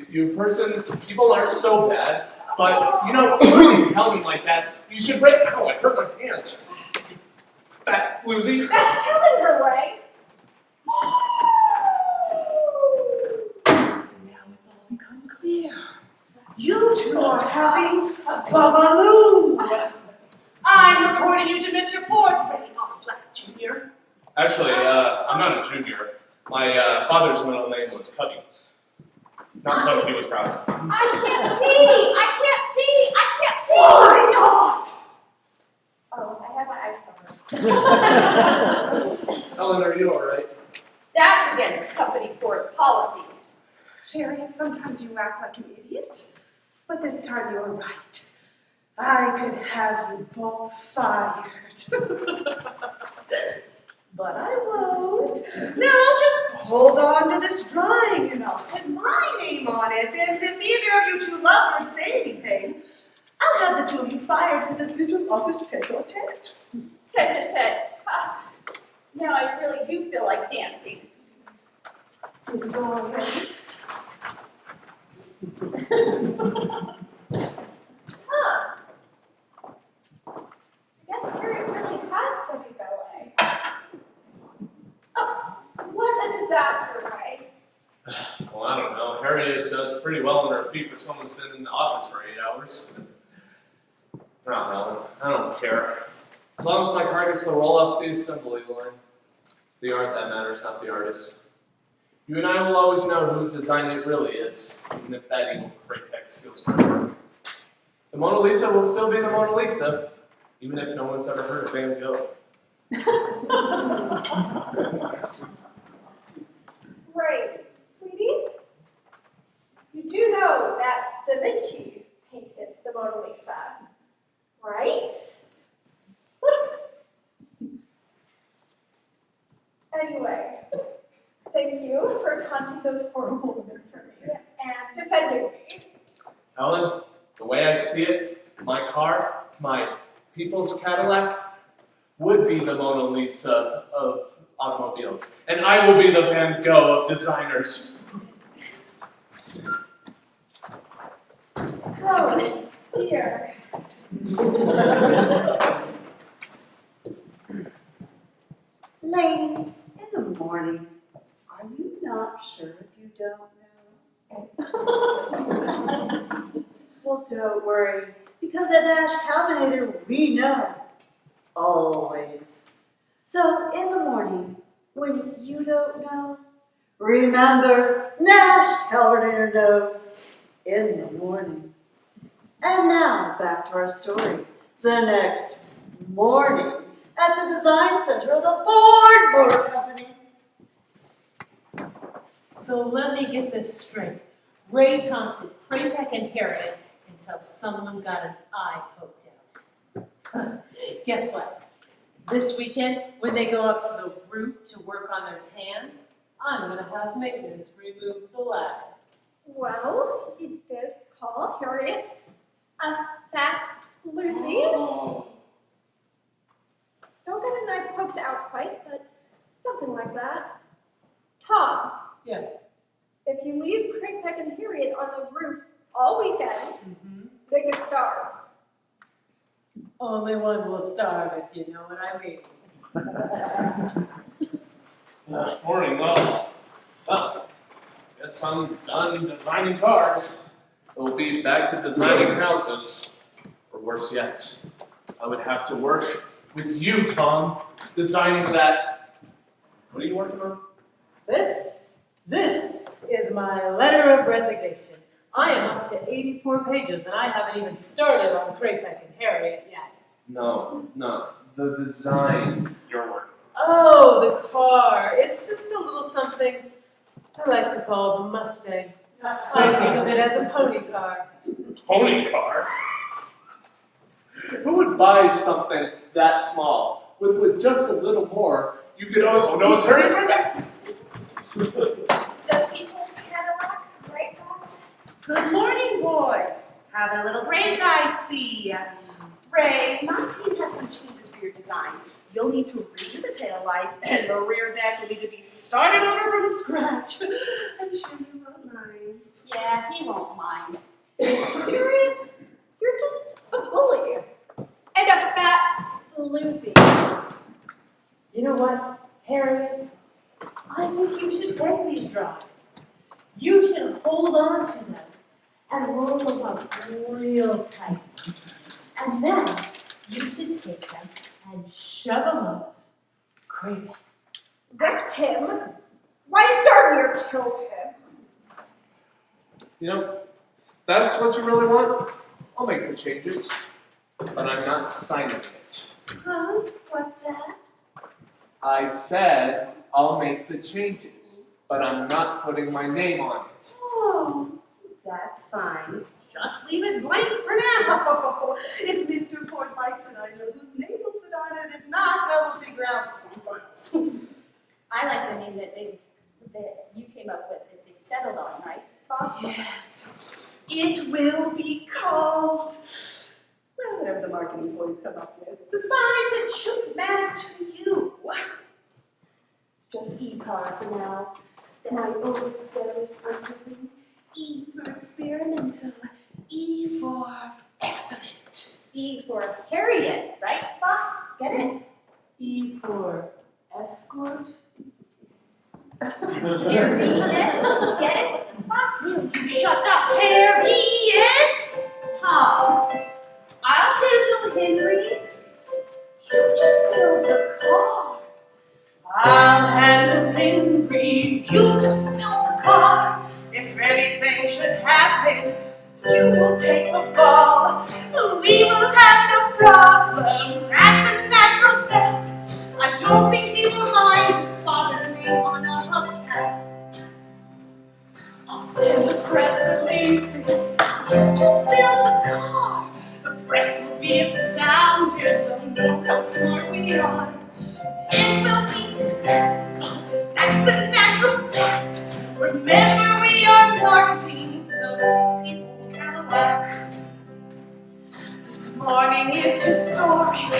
You person, people aren't so bad, but you know, tell me like that. You should break. Ow, I hurt my hand. You fat floozy. That's telling her, Ray. Now it's all become clear. You two are having a bubbaloo. I'm reporting you to Mr. Ford, Ray Black Jr. Actually, I'm not a junior. My father's middle name was Cubby. Not so he was proud of. I can't see! I can't see! I can't see! Why not? Oh, I have my eyes covered. Helen, are you alright? That's against company Ford policy. Harriet, sometimes you act like an idiot, but this time you're right. I could have you both fired. But I won't. Now I'll just hold on to this drawing and I'll put my name on it. And if either of you two lovebirds say anything, I'll have the two of you fired for this little office tete-a-tete. Tete-a-tete. Now I really do feel like dancing. Good right. Huh. I guess Harriet really has studied ballet. Oh, what a disaster, Ray. Well, I don't know. Harriet does pretty well on her feet for someone who's been in the office for 8 hours. Oh, Helen, I don't care. As long as my car gets to roll off the assembly line. It's the art that matters, not the artist. You and I will always know whose design it really is, even if that evil Craypeck steals my work. The Mona Lisa will still be the Mona Lisa, even if no one's ever heard of Van Gogh. Ray, sweetie, you do know that Da Vinci painted the Mona Lisa, right? Anyway, thank you for taunting those horrible women for me and defending me. Helen, the way I see it, my car, my Peoples Cadillac, would be the Mona Lisa of automobiles, and I will be the Van Gogh of designers. Oh, dear. Ladies, in the morning, are you not sure if you don't know? Well, don't worry, because at Nash Calvinator, we know. Always. So, in the morning, when you don't know, remember, Nash Calvinator knows in the morning. And now, back to our story. The next morning, at the design center of the Ford Motor Company. So let me get this straight. Ray taunted Craypeck and Harriet until someone got an eye poked out. Guess what? This weekend, when they go up to the roof to work on their tans, I'm going to have maintenance remove the ladder. Well, he did call Harriet a fat Lucy. Don't get an eye poked out quite, but something like that. Tom. Yeah. If you leave Craypeck and Harriet on the roof all weekend, they could starve. Only one will starve, if you know what I mean. Morning, well, guess I'm done designing cars. We'll be back to designing houses. Or worse yet, I would have to work with you, Tom, designing that. What are you working on? This is my letter of resignation. I am up to 84 pages, and I haven't even started on Craypeck and Harriet yet. No, the design you're working on. Oh, the car. It's just a little something I like to call the Mustang. I think of it as a pony car. Pony car? Who would buy something that small? With just a little more, you could oh no, it's Harriet Craypeck! The Peoples Cadillac, right, boss? Good morning, boys. Having a little break, I see. Ray, my team has some changes for your design. You'll need to redo the taillights, and the rear deck will need to be started over from scratch. I'm sure you won't mind. Yeah, he won't mind. Harriet, you're just a bully. And a fat Lucy. You know what, Harriet? I think you should take these drawings. You should hold on to them and roll them up real tight. And then you should take them and shove them up Craypeck. Wrecked him. Wyatt Gardner killed him. You know, that's what you really want? I'll make the changes. But I'm not signing it. Huh? What's that? I said I'll make the changes, but I'm not putting my name on it. Oh, that's fine. Just leave it blank for now. If Mr. Ford likes it, I know whose name we'll put on it. If not, well, we'll figure out someone else. I like the name that you came up with, that they settled on, right, boss? Yes. It will be called, well, whatever the marketing boys come up with. Besides, it shouldn't matter to you. It's just e-car for now. and I overzealous undoing. E for experimental, E for excellent. E for Harriet, right, boss? Get it? E for escort. Harriet, get it, boss? Will you shut up, Harriet? Tom, I'll handle Henry. You just build the car. I'll handle Henry. You just build the car. If anything should happen, you will take the fall. We will have no problems. That's a natural fact. I don't think he will mind his father's name on a hubcap. I'll send the press releases. You just build the car. The press will be astounded. They'll know how smart we are. It will be successful. That's a natural fact. Remember, we are marketing the Peoples Cadillac. This morning is historic.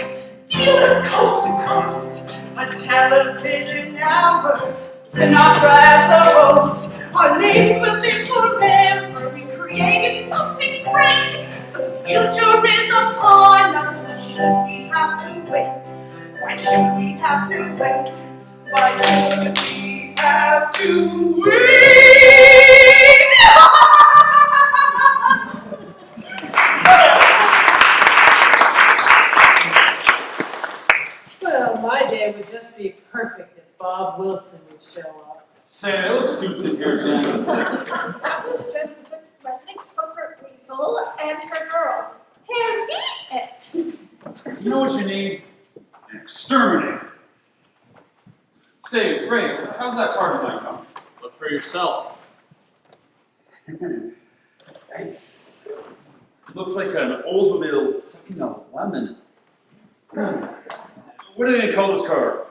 Dealers coast to coast. A television hour. Sinatra as the host. Our names will live forever. We created something great. The future is upon us. Why should we have to wait? Why should we have to wait? Why should we have to wait? Well, my day would just be perfect if Bob Wilson would show up. Say, those suits in here, Jen. That was just the resident corporate weasel and her girl. Harriet! You know what you need? An exterminator. Say, Ray, how's that car design coming? Look for yourself. Thanks. Looks like an Oldsmobile sucking a lemon. What do they call this car?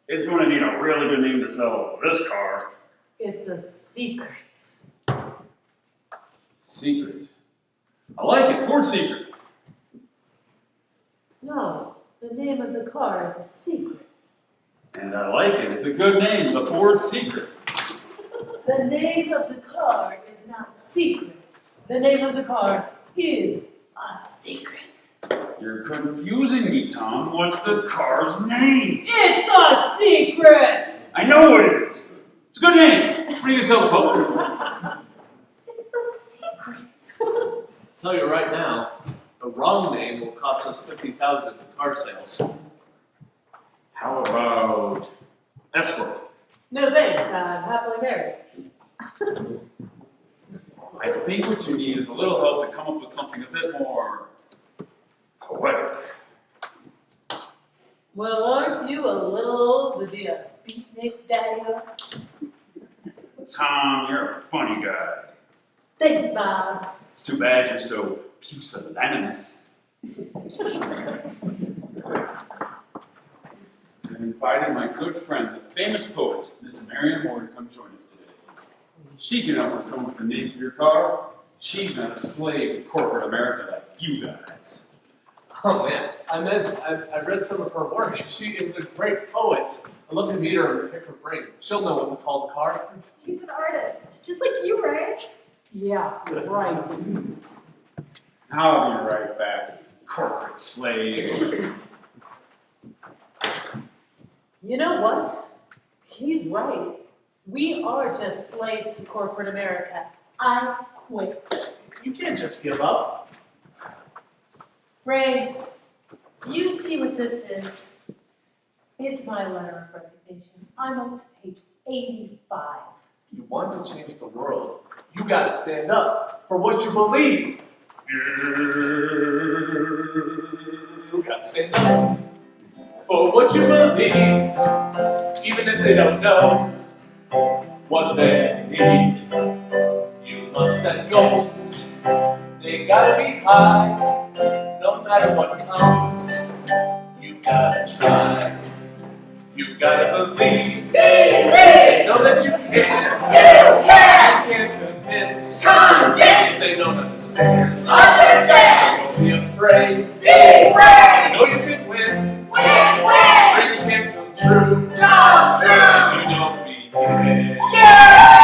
It's going to need a really good name to sell this car. It's a secret. Secret. I like it. Ford Secret. No, the name of the car is a secret. And I like it. It's a good name. The Ford Secret. The name of the car is not secret. The name of the car is a secret. You're confusing me, Tom. What's the car's name? It's a secret! I know what it is. It's a good name. What are you going to tell the public? It's a secret. I'll tell you right now, the wrong name will cost us $50,000 in car sales. How about Escort? No thanks, I'm happily married. I think what you need is a little help to come up with something a bit more poetic. Well, aren't you a little old to be a beatnik daddy? Tom, you're a funny guy. Thanks, Bob. It's too bad you're so pusillanimous. I've invited my good friend, the famous poet, Miss Marian Moore, to come join us today. She can help us come up with a name for your car. She's not a slave to corporate America like you guys. Oh man, I read some of her work. She is a great poet. I'd love to meet her and pick her brain. She'll know what to call the car. She's an artist, just like you, right? Yeah, right. I'll be right back, corporate slave. You know what? He's right. We are just slaves to corporate America. I quit. You can't just give up. Ray, do you see what this is? It's my letter of resignation. I'm on to page 85. You want to change the world, you gotta stand up for what you believe. You gotta stand up for what you believe, even if they don't know what they need. You must set goals, they gotta be high, no matter what comes. You gotta try, you gotta believe. Know that you can. You can't convince. If they don't understand. So don't be afraid. You know you can win. Dreams can come true. If you don't begin.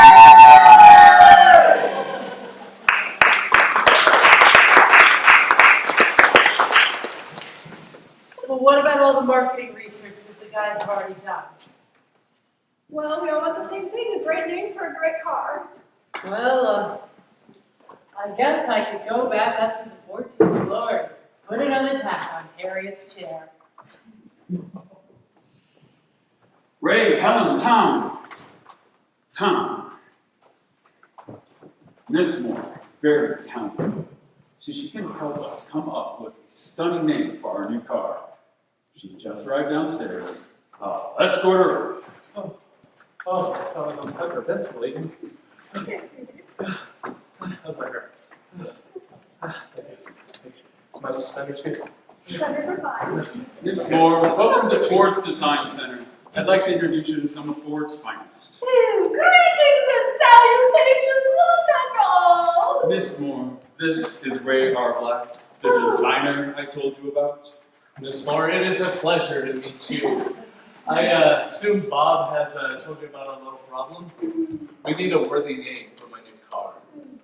car. Well, I guess I could go back up to the 14th floor, put another tack on Harriet's chair. Ray, Helen, Tom. Miss Moore, very talented. So she can help us come up with a stunning name for our new car. She just arrived downstairs. Let's go to her. I'm hyperventilating. How's my hair? Is my suspenders good? Suspenders are fine. Miss Moore, welcome to Ford's Design Center. I'd like to introduce you to some of Ford's finest. Greetings and salutations, wonderful! Miss Moore, this is Ray R. Black, the designer I told you about. Miss Moore, it is a pleasure to meet you. I assume Bob has told you about our little problem. We need a worthy name for my new car.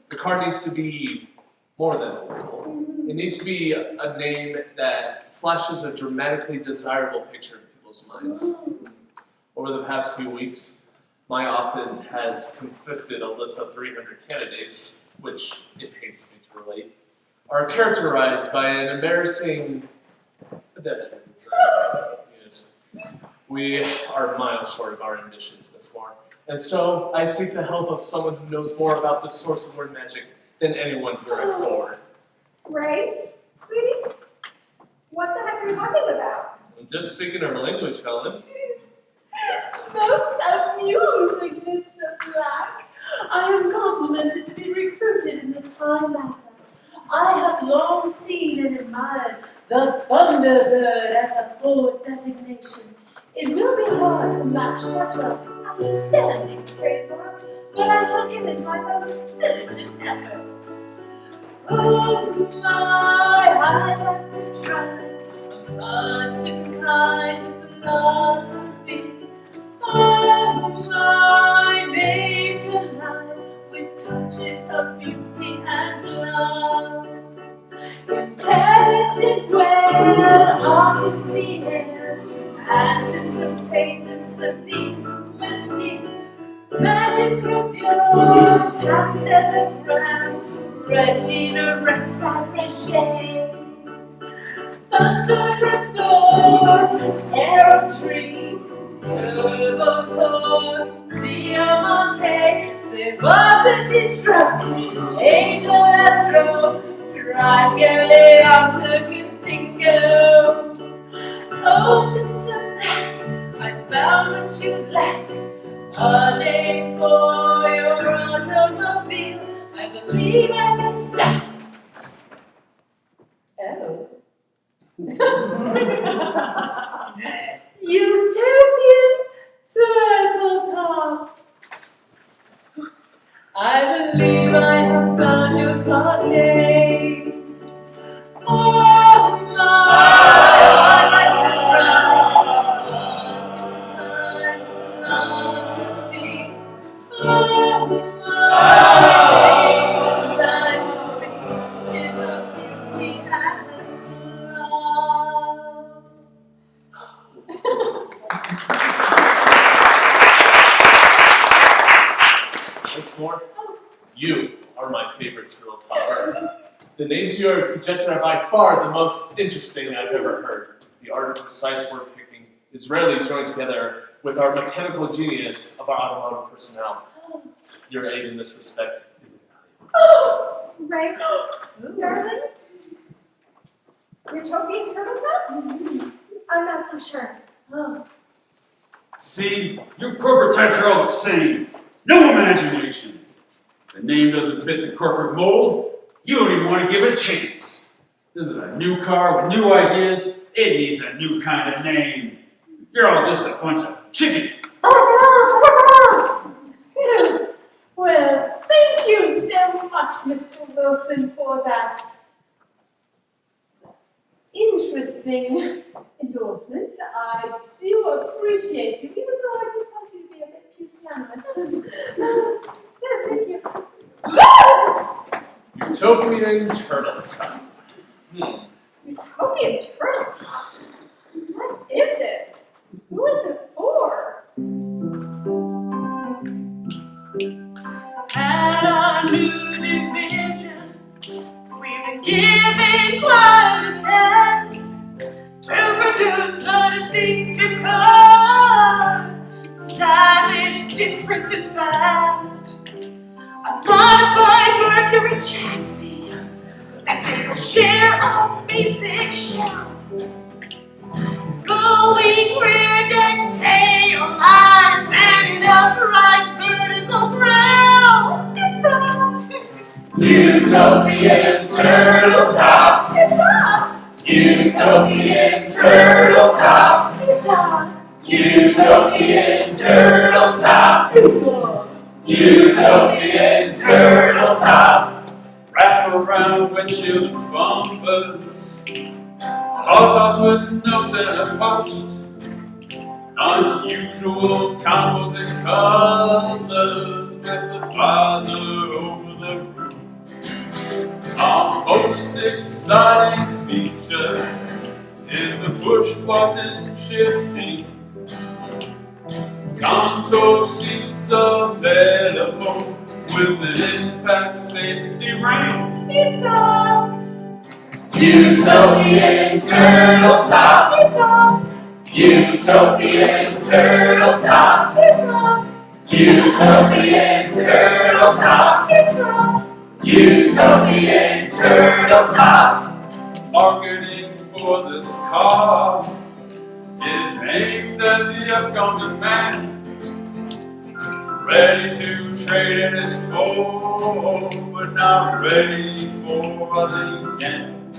The car needs to be more than workable. It needs to be a name that flashes a dramatically desirable picture in people's minds. Over the past few weeks, my office has conflicted a list of 300 candidates, which, it pains me to relate, are characterized by an embarrassing pedestrian design. Yes. We are miles short of our ambitions, Miss Moore. And so I seek the help of someone who knows more about the source of word magic than anyone here at Ford. Ray, sweetie, what the heck are you talking about? I'm just speaking our language, Helen. Most amusing, Mr. Black. I am complimented to be recruited in this high matter. I have long seen and admired the Thunderbird as a Ford designation. It will be hard to match such an outstanding trademark, but I shall give it my most diligent effort. Oh my, I'd like to try a much different kind of philosophy. Oh my, nature lies with touches of beauty and love. Intelligent way, I can see him, anticipators of the mystique, magic of your pastel brown, Regina Rex Fabergé, thunder restore, aerotree, turbo torque, diamante, Sevosity struck, angel astro, Prize Galleon Contingo. Oh, Mr. Black, I found what you lack, a name for your automobile. I believe I can stop. Oh. Utopian turtle top. I believe I have found your car's name. Oh my, I'd like to try philosophy. Oh my, nature life with touches of beauty and love. Miss Moore, you are my favorite turtle topper. The names you are suggesting are by far the most interesting I've ever heard. The art of precise word picking is rarely joined together with our mechanical genius of our automotive personnel. Your aid in this respect is invaluable. Oh, Ray, darling, Utopian turtle top? I'm not so sure. Oh. See, your corporate types are all the same. No imagination. The name doesn't fit the corporate mold. You don't even want to give it a chance. This is a new car with new ideas. It needs a new kind of name. You're all just a bunch of chickens. Well, thank you so much, Mr. Wilson, for that interesting endorsement. I do appreciate you, even though I do thought you'd be a bit pusillanimous. Yeah, thank you. Utopian turtle top. Utopian turtle top? What is it? Who is it for? at our new division. We've been given quite a task to produce a distinctive car, stylish, different, and fast. A modified Mercury chassis that they will share a basic shell. Going rear deck tail lines and an upright vertical ground. It's a utopian turtle top. It's a utopian turtle top. It's a utopian turtle top. It's a utopian turtle top. Wrap around windshield and bumpers. Hot tops with no center post. Unusual combos and colors with the visor over the roof. Our most exciting feature is the push button shifting. Contour seats available with an impact safety ring. It's a utopian turtle top. It's a utopian turtle top. It's a Utopian turtle top. It's a Utopian turtle top. Marketing for this car is aimed at the upcoming man, ready to trade in his Ford, but not ready for the end.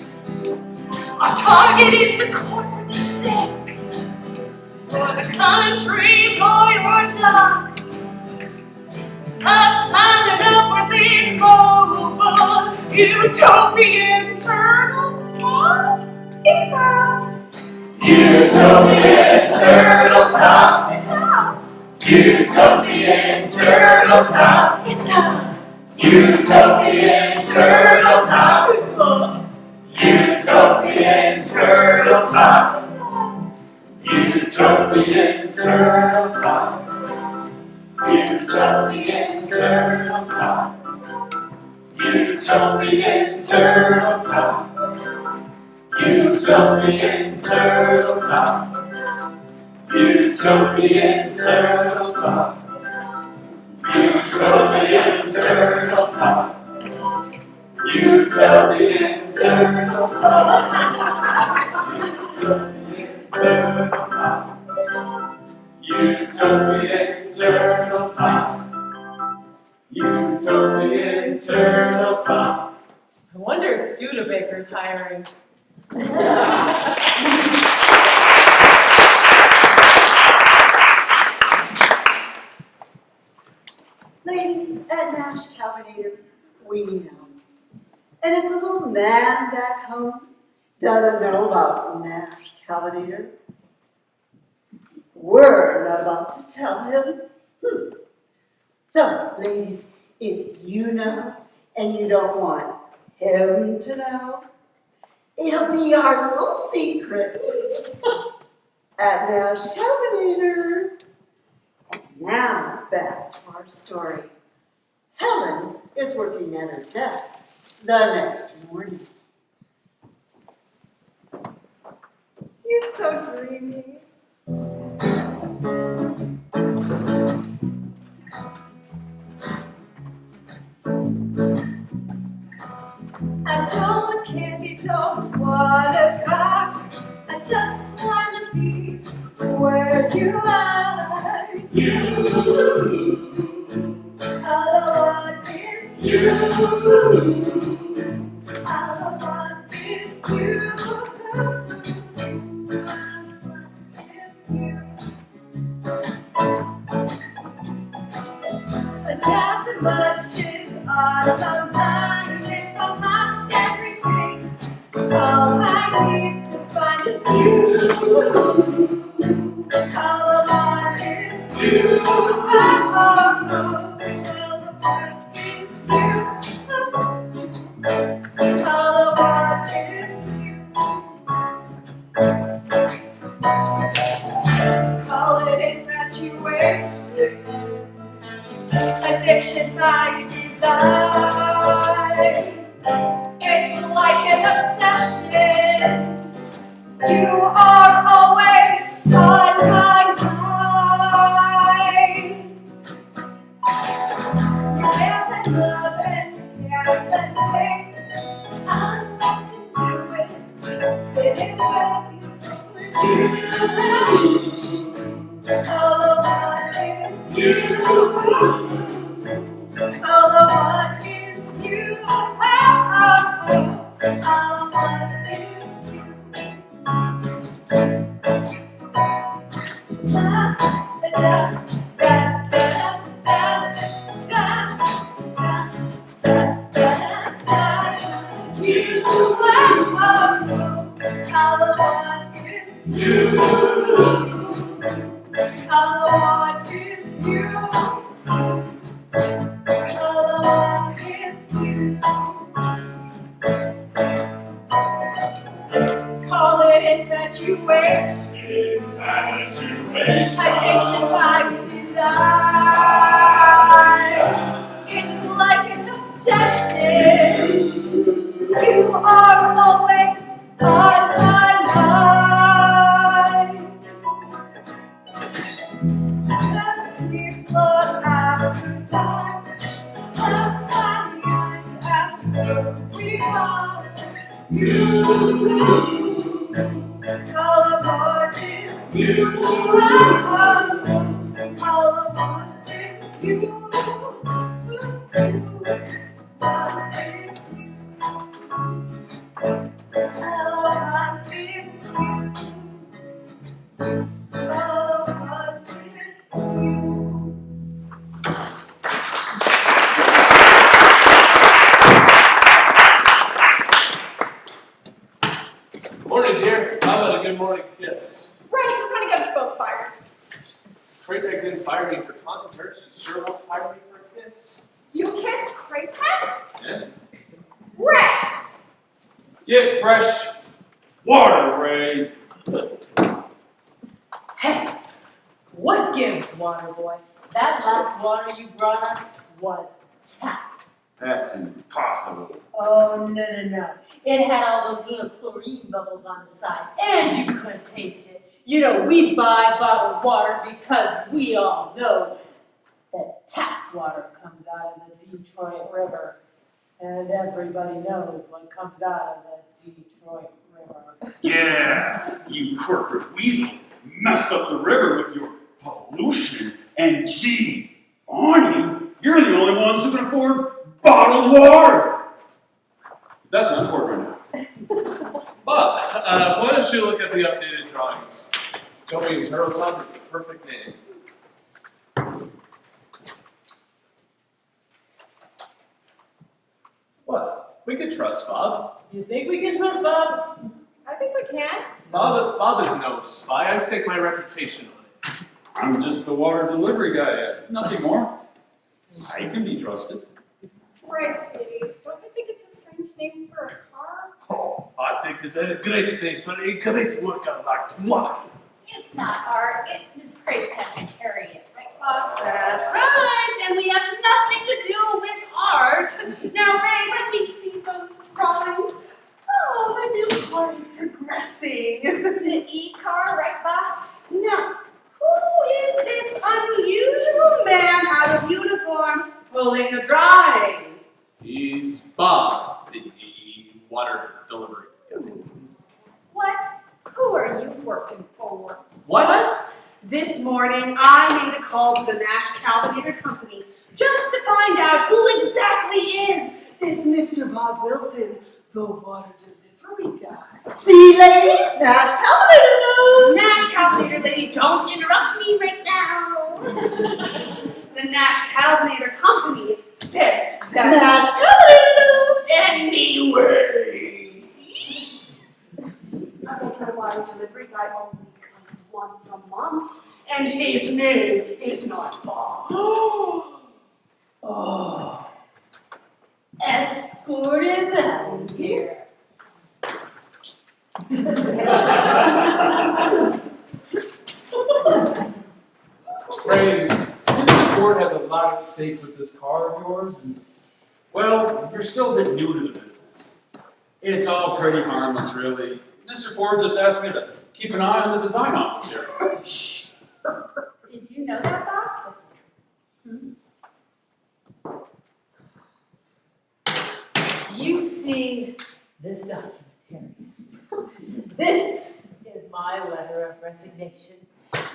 Our target is the corporate exec, or the country boy or duck. Climbing upwardly mobile, utopian turtle top. It's a Utopian turtle top. It's a Utopian turtle top. It's a Utopian turtle top. It's a Utopian turtle top. Utopian turtle top. Utopian turtle top. Utopian turtle top. Utopian turtle top. Utopian turtle top. Utopian turtle top. Utopian turtle top. Utopian turtle top. Utopian turtle top. I wonder if Studebaker's hiring. Ladies at Nash Calvinator, we know. And if the little man back home doesn't know about Nash Calvinator, we're not about to tell him. So, ladies, if you know and you don't want him to know, it'll be our little secret at Nash Calvinator. Now, back to our story. Helen is working at her desk the next morning. You're so dreamy. I don't want candy, don't want a car. I just want to be where you are. All I want is you. All I want is you. Nothing much is on my mind. If I lost everything, all I need to find is you. All I want is you. All I want is you. All I want is you. Call it infatuation, addiction, by design. It's like an obsession. You are always on my mind. You can't love and can't think. All I can do is sit and wait for you. All I want is you. All I want is you. All I want is you. Da da da da da da da da da da. You all I want is you. All I want is you. All I want is you. Call it infatuation, addiction by design. It's like an obsession. You are always on my mind. Just sleep long after dark. Close my eyes after we are. You. All I want is you. All I want is you. Morning, dear. How about a good morning kiss? Right, we're trying to get us both fired. Craig didn't fire me for taunting her. She sure won't fire me for a kiss. You kissed Craig? Yeah. Ray! Get fresh water, Ray. Hey, what gives, water boy? That last water you brought us was tap. That's impossible. Oh, no. It had all those little chlorine bubbles on the side, and you couldn't taste it. You know, we buy bottled water because we all know that tap water comes out of the Detroit River. And everybody knows what comes out of the Detroit River. Yeah, you corporate weasels mess up the river with your pollution. And gee, Arnie, you're the only ones who can afford bottled water. That's not important right now. Bob, why don't you look at the updated drawings? Joey and Turtle Club is the perfect name. What? We could trust Bob. You think we can trust Bob? I think we can. Bob is no spy. I stake my reputation on it. I'm just the water delivery guy, nothing more. I can be trusted. Ray, sweetie, don't you think it's a strange name for a car? Oh, I think it's a great thing for a great workout like tomorrow. It's not art, it's Miss Craig can carry it, right, boss? That's right, and we have nothing to do with art. Now, Ray, let me see those drawings. Oh, the new car is progressing. The E-car, right, boss? Now, who is this unusual man out of uniform pulling a drawing? He's Bob, the water delivery guy. What? Who are you working for? What? This morning, I made a call to the Nash Calvinator Company just to find out who exactly is this Mr. Bob Wilson, the water delivery guy. See, ladies, Nash Calvinator knows. Nash Calvinator lady, don't interrupt me right now. The Nash Calvinator Company said that Nash Calvinator knows. Anyway. A regular water delivery guy only comes once a month, and his name is not Bob. Oh. Escort him out of here. Ray, the board has a lot at stake with this car of yours. And, well, you're still a bit new to the business. It's all pretty harmless, really. Mr. Ford just asked me to keep an eye on the design office here. Did you know that, boss? Do you see this document here? This is my letter of resignation.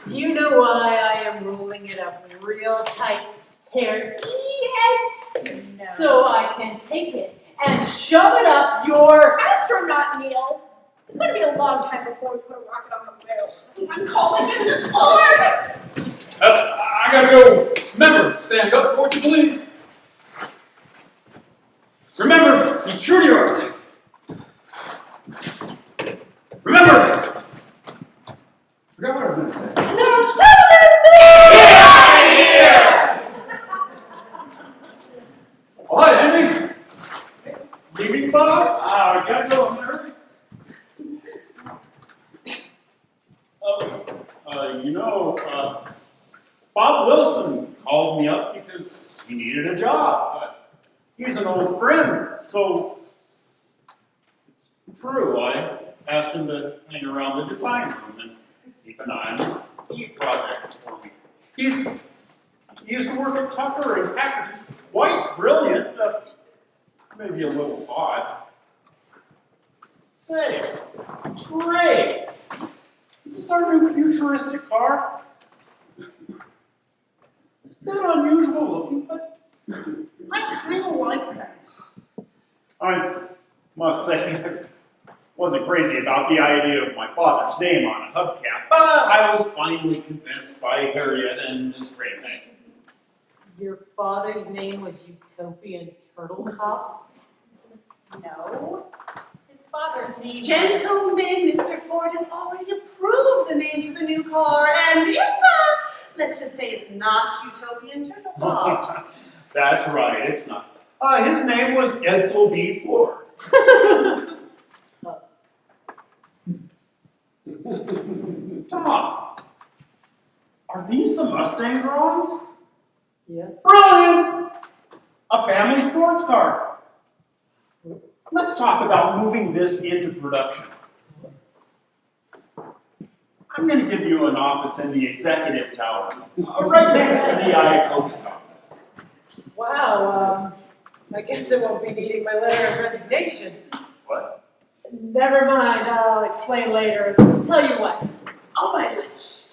Do you know why I am rolling it up real tight here? Yes! No. So I can take it and shove it up your Astronaut Neil. It's going to be a long time before we put a rocket on the moon. I'm calling Mr. Ford! I gotta go. Remember, stand up for what you believe. Remember, be true to your art. Remember! Forgot what I was going to say. No, stop it! Get out of here! Oh, hi, Henry. Leaving, Bob? I gotta go. I'm early. Bob Wilson called me up because he needed a job. He's an old friend, so it's true. I asked him to hang around the design room and keep an eye on the E project for me. He used to work at Tucker and Packard. Quite brilliant, maybe a little odd. Say, Ray, is this our new futuristic car? It's a bit unusual looking, but I kind of like that. I must say, I wasn't crazy about the idea of my father's name on a hubcap, but I was finally convinced by Harriet and Miss Craybank. Your father's name was Utopian Turtle Cop? No. His father's name Gentlemen, Mr. Ford has already approved the name for the new car, and it's let's just say it's not Utopian Turtle Pop. That's right, it's not. His name was Edsel B. Ford. Tom, are these the Mustang drawings? Yeah. Brilliant! A family sports car. Let's talk about moving this into production. I'm going to give you an office in the executive tower, right next to the Iacoga's office. Wow, I guess I won't be needing my letter of resignation. What? Never mind, I'll explain later. Tell you what, I'll buy lunch.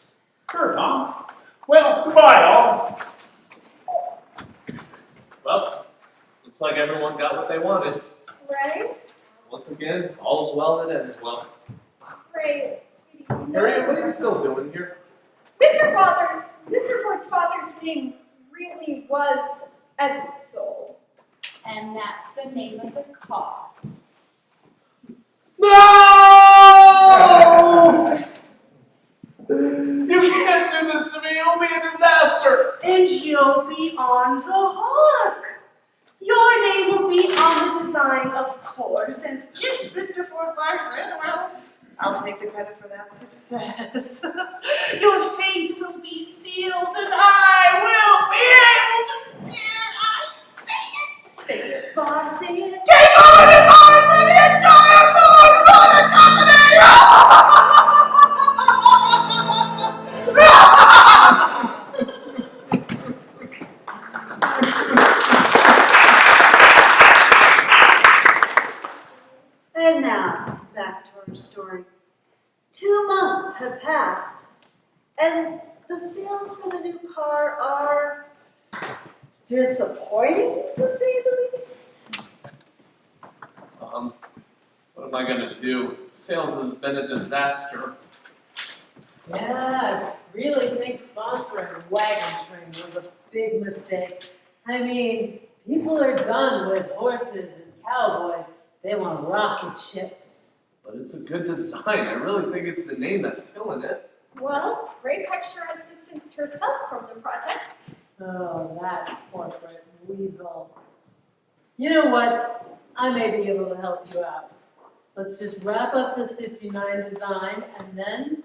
Sure, Tom. Well, goodbye, all. Well, looks like everyone got what they wanted. Right? Once again, all's well that ends well. Right, sweetie. Harriet, what are you still doing here? Mr. Ford's father's name really was Edsel. and that's the name of the car. No! You can't do this to me. It'll be a disaster. And you'll be on the hook. Your name will be on the design, of course, and if Mr. Ford likes it, well, I'll take the credit for that success. Your fate will be sealed, and I will be able to, dare I say it? Say it, boss, say it. Take over the car for the entire Ford Motor Company! And now, back to our story. 2 months have passed, and the sales for the new car are disappointing, to say the least. What am I gonna do? Sales have been a disaster. Yeah, I really think sponsoring Wagon Train was a big mistake. I mean, people are done with horses and cowboys. They want rocket ships. But it's a good design. I really think it's the name that's killing it. Well, Ray Picture has distanced herself from the project. Oh, that corporate weasel. You know what? I may be able to help you out. Let's just wrap up this 59 design and then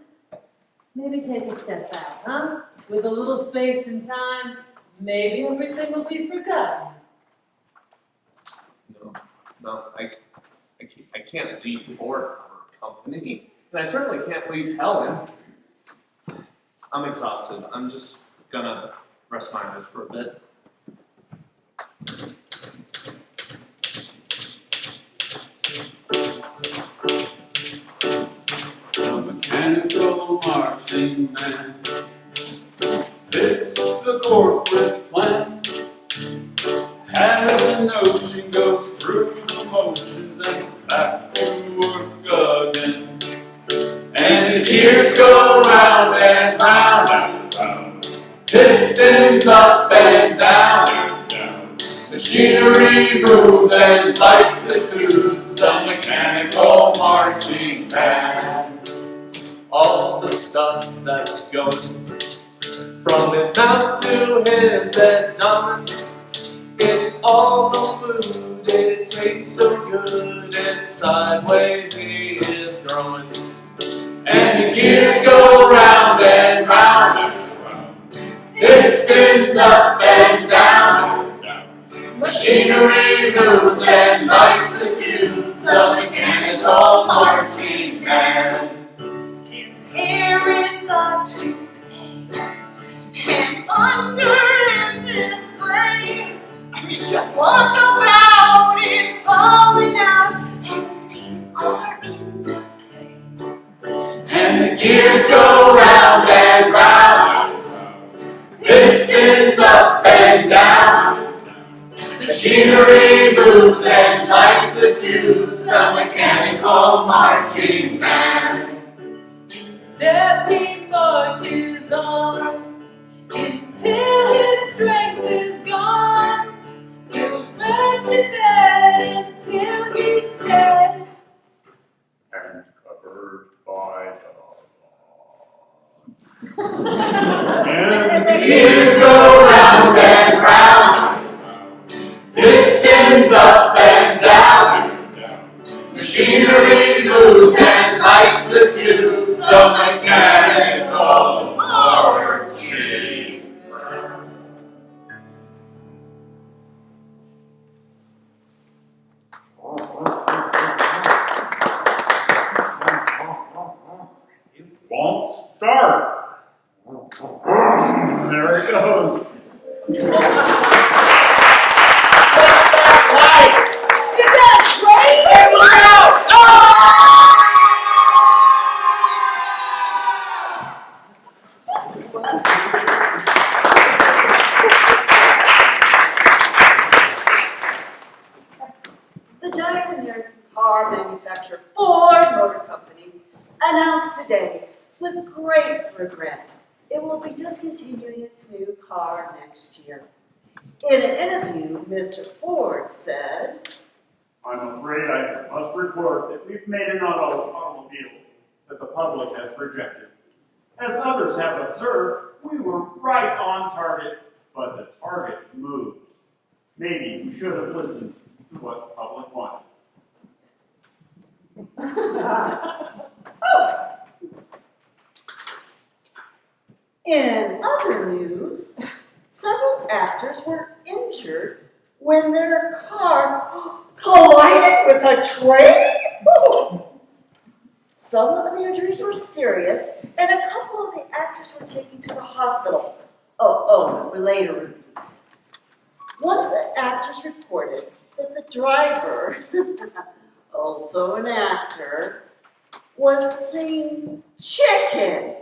maybe take a step back, huh? With a little space and time, maybe everything will be forgotten. No, I can't leave Ford for her company, and I certainly can't leave Helen. I'm exhausted. I'm just gonna rest my eyes for a bit. The mechanical marching man fits the corporate plan. Has a notion, goes through the motions and back to work again. And the gears go round and round and round, pistons up and down. Machinery moves and lights the tubes, the mechanical marching band. All the stuff that's going from his mouth to his abdomen, it's almost food, it tastes so good, it's sideways he is growing. And the gears go round and round and round, pistons up and down. Machinery moves and lights the tubes, a mechanical marching band. His hair is a toupee, and under it is gray. And you just look around, it's falling out, and his teeth are in decay. And the gears go round and round, pistons up and down. Machinery moves and lights the tubes, a mechanical marching band. Step he marches on until his strength is gone. He'll rest in bed until he's dead. And covered by the And the gears go round and round, pistons up and down. Machinery moves and lights the tubes, the mechanical marching band. won't start. There it goes. Hey, look out! The giant American car manufacturer Ford Motor Company announced today, with great regret, it will be discontinuing its new car next year. In an interview, Mr. Ford said, I'm afraid I must report that we've made an automobile that the public has rejected. As others have observed, we were right on target, but the target moved. Maybe we should have listened to what the public wanted. in other news, several actors were injured when their car collided with a train. Some of the injuries were serious, and a couple of the actors were taken to the hospital. Were later released. One of the actors reported that the driver, also an actor, was playing chicken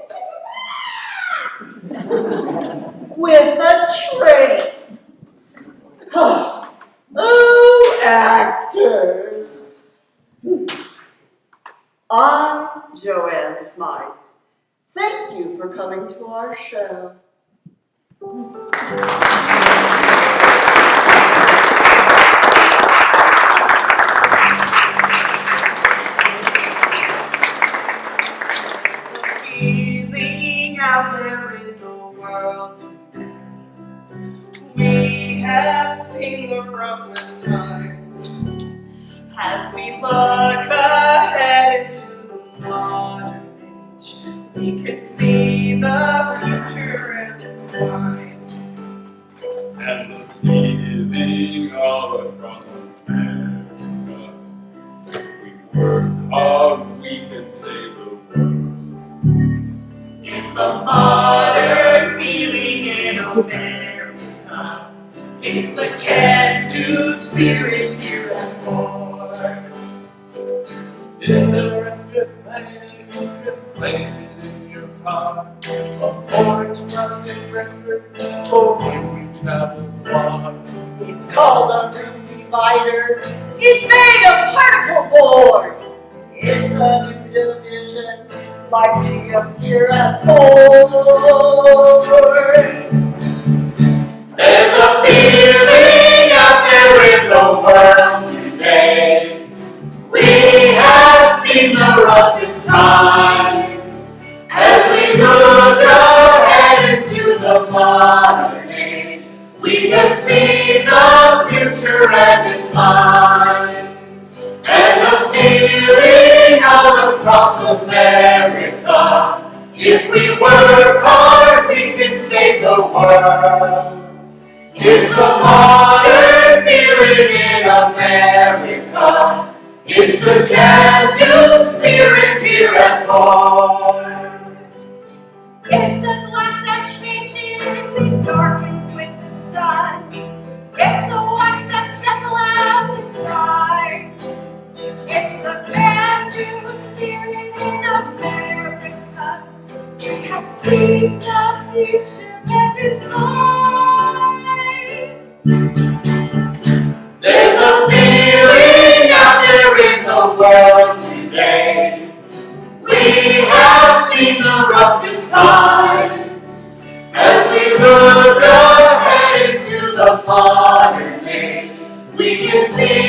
with a train. Oh, actors. I'm Joanne Smythe. Thank you for coming to our show. Feeling out there in the world today, we have seen the roughest times. As we look ahead into the modern age, we can see the future and it's fine. And the feeling all across America the modern feeling in America. It's the can-do spirit here at Fort. Is there a fifth lane you could play in your car? A orange plastic record for when you travel far? It's called a room divider. It's made of particle board. It's a new division like GM here at Ford. There's a feeling out there in the world today. We have seen the roughest times as we look ahead into the modern age. We can see the future and it's mine. And the feeling all across America. If we work hard, we can save the world. It's the modern feeling in America. It's the can-do spirit here at home. It's a glass that changes and darkens with the sun. It's a watch that says aloud the time. It's the can-do spirit in America. We have seen the future and it's mine. There's a feeling out there in the world today. We have seen the roughest times as we look ahead into the modern age. We can see